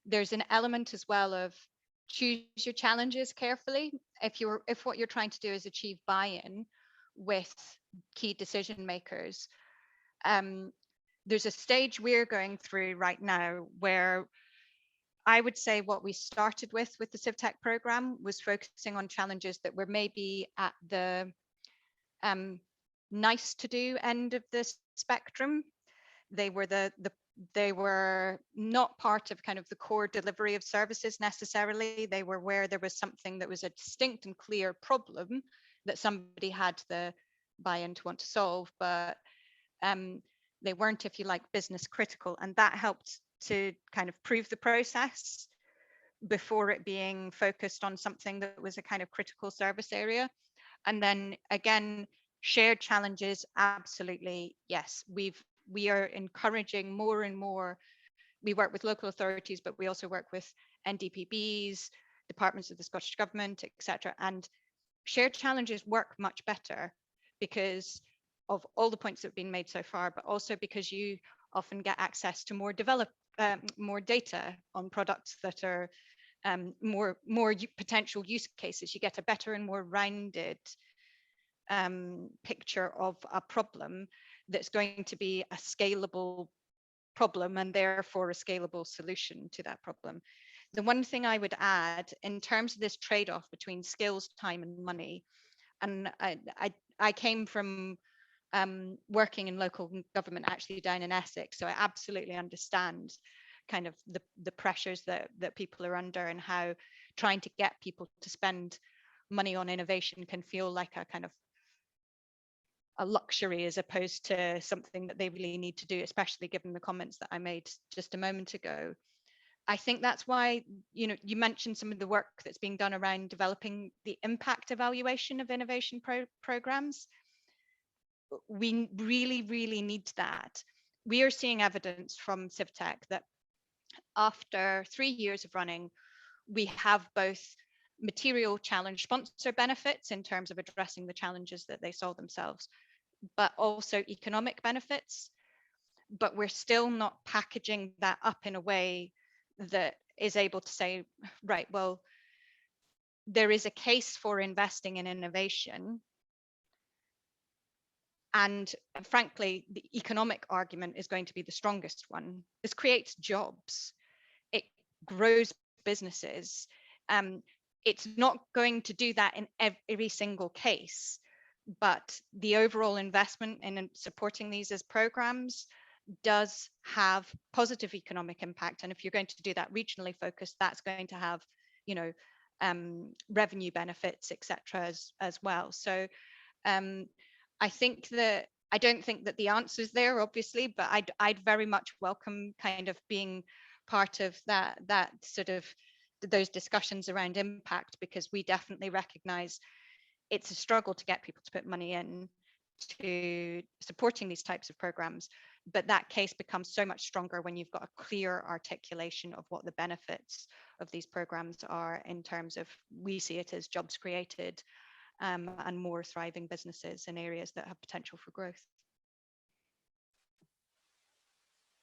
There's an element as well of choose your challenges carefully. If what you're trying to do is achieve buy-in with key decision makers, there's a stage we're going through right now where I would say what we started with the CivTech program was focusing on challenges that were maybe at the nice to do end of the spectrum. They were they were not part of kind of the core delivery of services necessarily. They were where there was something that was a distinct and clear problem that somebody had the buy-in to want to solve, but they weren't, if you like, business critical, and that helped to kind of prove the process before it being focused on something that was a kind of critical service area. And then again, shared challenges, absolutely, yes. We are encouraging more and more. We work with local authorities, but we also work with NDPBs, departments of the Scottish Government, etc. And shared challenges work much better because of all the points that have been made so far, but also because you often get access to more data on products that are more potential use cases. You get a better and more rounded picture of a problem that's going to be a scalable problem and therefore a scalable solution to that problem. The one thing I would add in terms of this trade-off between skills, time and money, and I came from working in local government actually down in Essex, so I absolutely understand kind of the pressures that people are under and how trying to get people to spend money on innovation can feel like a kind of a luxury as opposed to something that they really need to do, especially given the comments that I made just a moment ago. I think that's why, you know, you mentioned some of the work that's being done around developing the impact evaluation of innovation programs. we really, really need that. We are seeing evidence from Civtech that after 3 years of running, we have both material challenge sponsor benefits in terms of addressing the challenges that they solve themselves, but also economic benefits. But we're still not packaging that up in a way that is able to say, right, well, there is a case for investing in innovation. And frankly, the economic argument is going to be the strongest one. This creates jobs. It grows businesses. It's not going to do that in every single case, but the overall investment in supporting these as programs does have positive economic impact. And if you're going to do that regionally focused, that's going to have, you know, revenue benefits, etc. as well. So I think that I don't think that the answer's there, obviously, but I'd very much welcome kind of being part of that sort of those discussions around impact, because we definitely recognize it's a struggle to get people to put money in to supporting these types of programs. But that case becomes so much stronger when you've got a clear articulation of what the benefits of these programs are in terms of, we see it as jobs created, and more thriving businesses in areas that have potential for growth.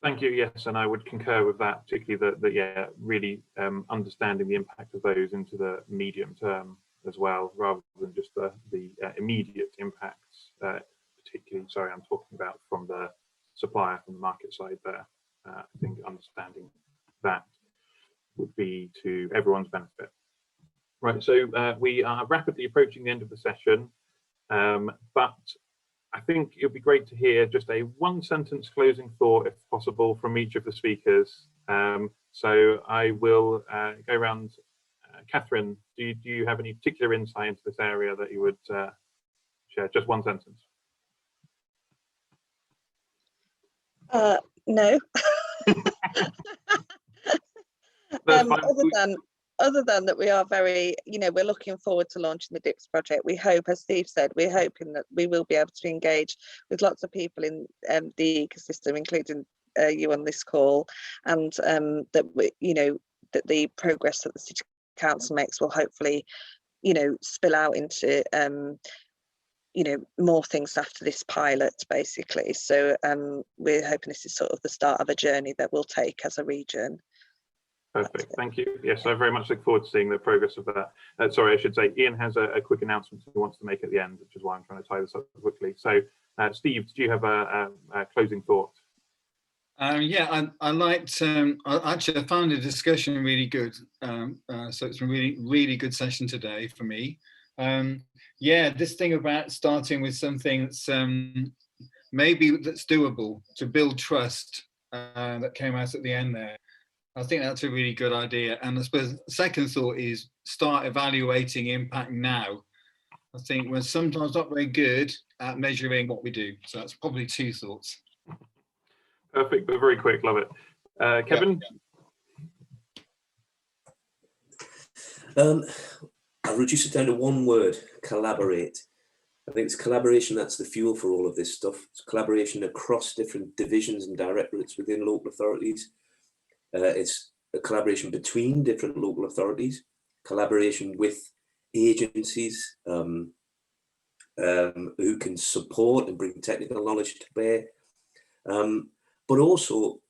Thank you. Yes, and I would concur with that, particularly that yeah, really understanding the impact of those into the medium term as well, rather than just the immediate impacts. Particularly, sorry, I'm talking about from the supplier, from the market side there. I think understanding that would be to everyone's benefit. Right, so we are rapidly approaching the end of the session, but I think it would be great to hear just a one-sentence closing thought, if possible, from each of the speakers. So I will go around. Catherine, do you have any particular insight into this area that you would share? Just one sentence. No. Other than that, we are very, you know, we're looking forward to launching the DIPS project. We hope, as Steve said, we're hoping that we will be able to engage with lots of people in the ecosystem, including you on this call, and that we, you know, that the progress that the City Council makes will hopefully, you know, spill out into you know, more things after this pilot, basically. So we're hoping this is sort of the start of a journey that we'll take as a region. Perfect, thank you. Yes, I very much look forward to seeing the progress of that. Sorry, I should say, Ian has a quick announcement he wants to make at the end, which is why I'm trying to tie this up quickly. So, Steve, do you have a closing thought? Yeah, I liked, I found the discussion really good. So it's a really good session today for me. Yeah, this thing about starting with something that's maybe that's doable to build trust that came out at the end there. I think that's a really good idea. And I suppose the second thought is start evaluating impact now. I think we're sometimes not very good at measuring what we do. So that's probably two thoughts. Perfect, but very quick, love it. Kevin? Yeah. I'll reduce it down to one word: collaborate. I think it's collaboration that's the fuel for all of this stuff. It's collaboration across different divisions and directorates within local authorities. It's a collaboration between different local authorities, collaboration with agencies who can support and bring technical knowledge to bear. But also,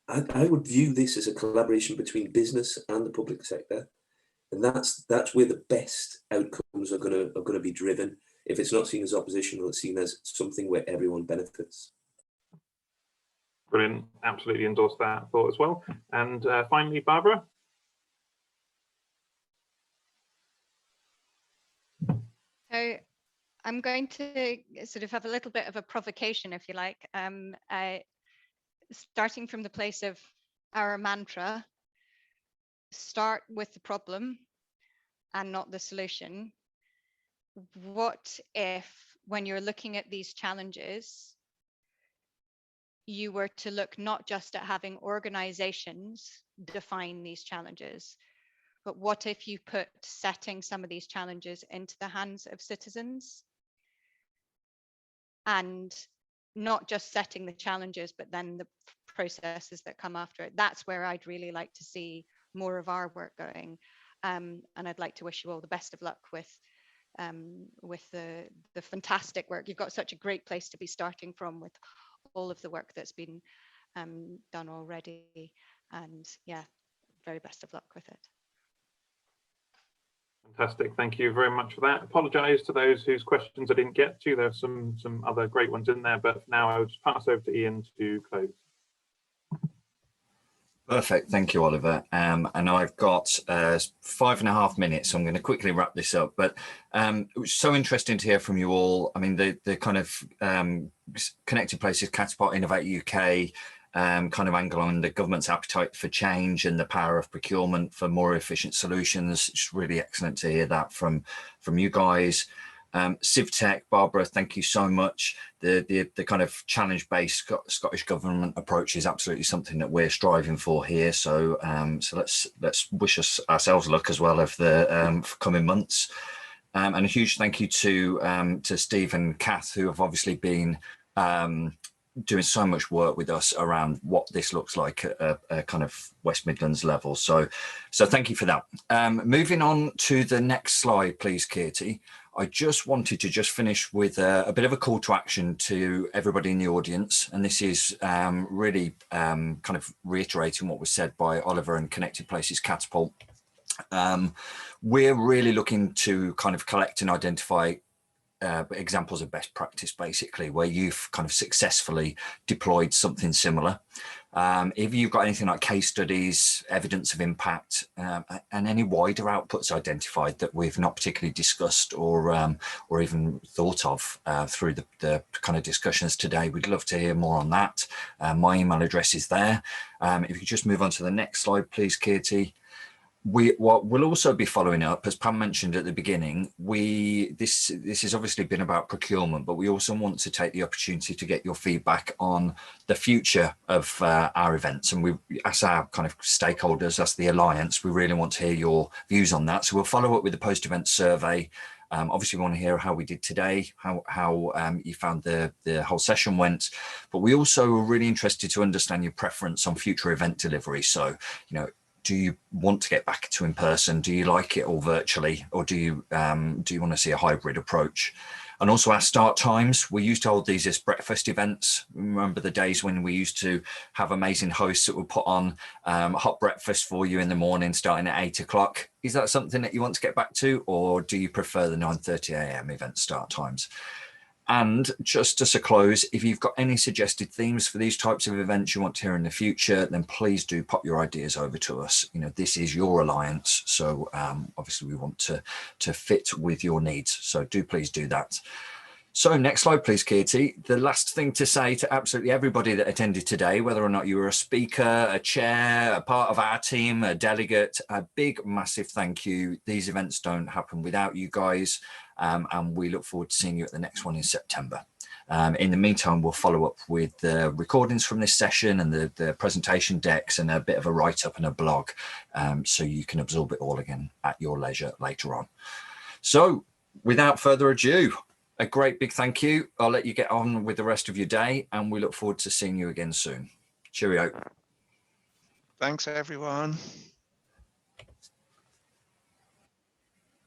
I would view this as a collaboration between business and the public sector. And that's where the best outcomes are going to be driven. If it's not seen as oppositional, it's seen as something where everyone benefits. Brilliant, absolutely endorse that thought as well. And finally, Barbara? So I'm going to sort of have a little bit of a provocation, if you like, starting from the place of our mantra: start with the problem and not the solution. What if, when you're looking at these challenges, you were to look not just at having organizations define these challenges, but what if you put setting some of these challenges into the hands of citizens? and not just setting the challenges, but then the processes that come after it. That's where I'd really like to see more of our work going. And I'd like to wish you all the best of luck with the fantastic work. You've got such a great place to be starting from with all of the work that's been done already. And yeah, very best of luck with it. Fantastic. Thank you very much for that. Apologise to those whose questions I didn't get to. There's some other great ones in there, but now I'll just pass over to Ian to close. Perfect. Thank you, Oliver. And I've got 5.5 minutes, so I'm going to quickly wrap this up. But it was so interesting to hear from you all. I mean, the kind of Connected Places Catapult Innovate UK kind of angle on the government's appetite for change and the power of procurement for more efficient solutions. It's really excellent to hear that from you guys. CivTech, Barbara, thank you so much. The kind of challenge-based Scottish government approach is absolutely something that we're striving for here. So so let's wish ourselves luck as well of the coming months. And a huge thank you to Steve and Kath, who have obviously been doing so much work with us around what this looks like at a kind of West Midlands level. So thank you for that. Moving on to the next slide, please, Katie. I just wanted to finish with a bit of a call to action to everybody in the audience. And this is really kind of reiterating what was said by Oliver and Connected Places Catapult. We're really looking to kind of collect and identify examples of best practice, basically, where you've kind of successfully deployed something similar. If you've got anything like case studies, evidence of impact, and any wider outputs identified that we've not particularly discussed or even thought of through the kind of discussions today, we'd love to hear more on that. My email address is there. If you could just move on to the next slide, please, Katie. What we'll also be following up, as Pam mentioned at the beginning, this has obviously been about procurement, but we also want to take the opportunity to get your feedback on the future of our events. And we, as our kind of stakeholders, as the Alliance, we really want to hear your views on that. So we'll follow up with the post-event survey. Obviously, we want to hear how we did today, how you found the whole session went, but we also are really interested to understand your preference on future event delivery. So, you know, do you want to get back to in person? Do you like it all virtually, or do you want to see a hybrid approach? And also our start times. We used to hold these as breakfast events. Remember the days when we used to have amazing hosts that would put on hot breakfast for you in the morning, starting at 8 o'clock. Is that something that you want to get back to, or do you prefer the 9:30 a.m. event start times? And just as a close, if you've got any suggested themes for these types of events you want to hear in the future, then please do pop your ideas over to us. You know, this is your Alliance, so obviously we want to fit with your needs. So do please do that. So next slide, please, Katie. The last thing to say to absolutely everybody that attended today, whether or not you were a speaker, a chair, a part of our team, a delegate, a big, massive thank you. These events don't happen without you guys. And we look forward to seeing you at the next one in September. In the meantime, we'll follow up with the recordings from this session and the presentation decks and a bit of a write-up and a blog, so you can absorb it all again at your leisure later on. So without further ado, a great big thank you. I'll let you get on with the rest of your day, and we look forward to seeing you again soon. Cheerio. Thanks, everyone.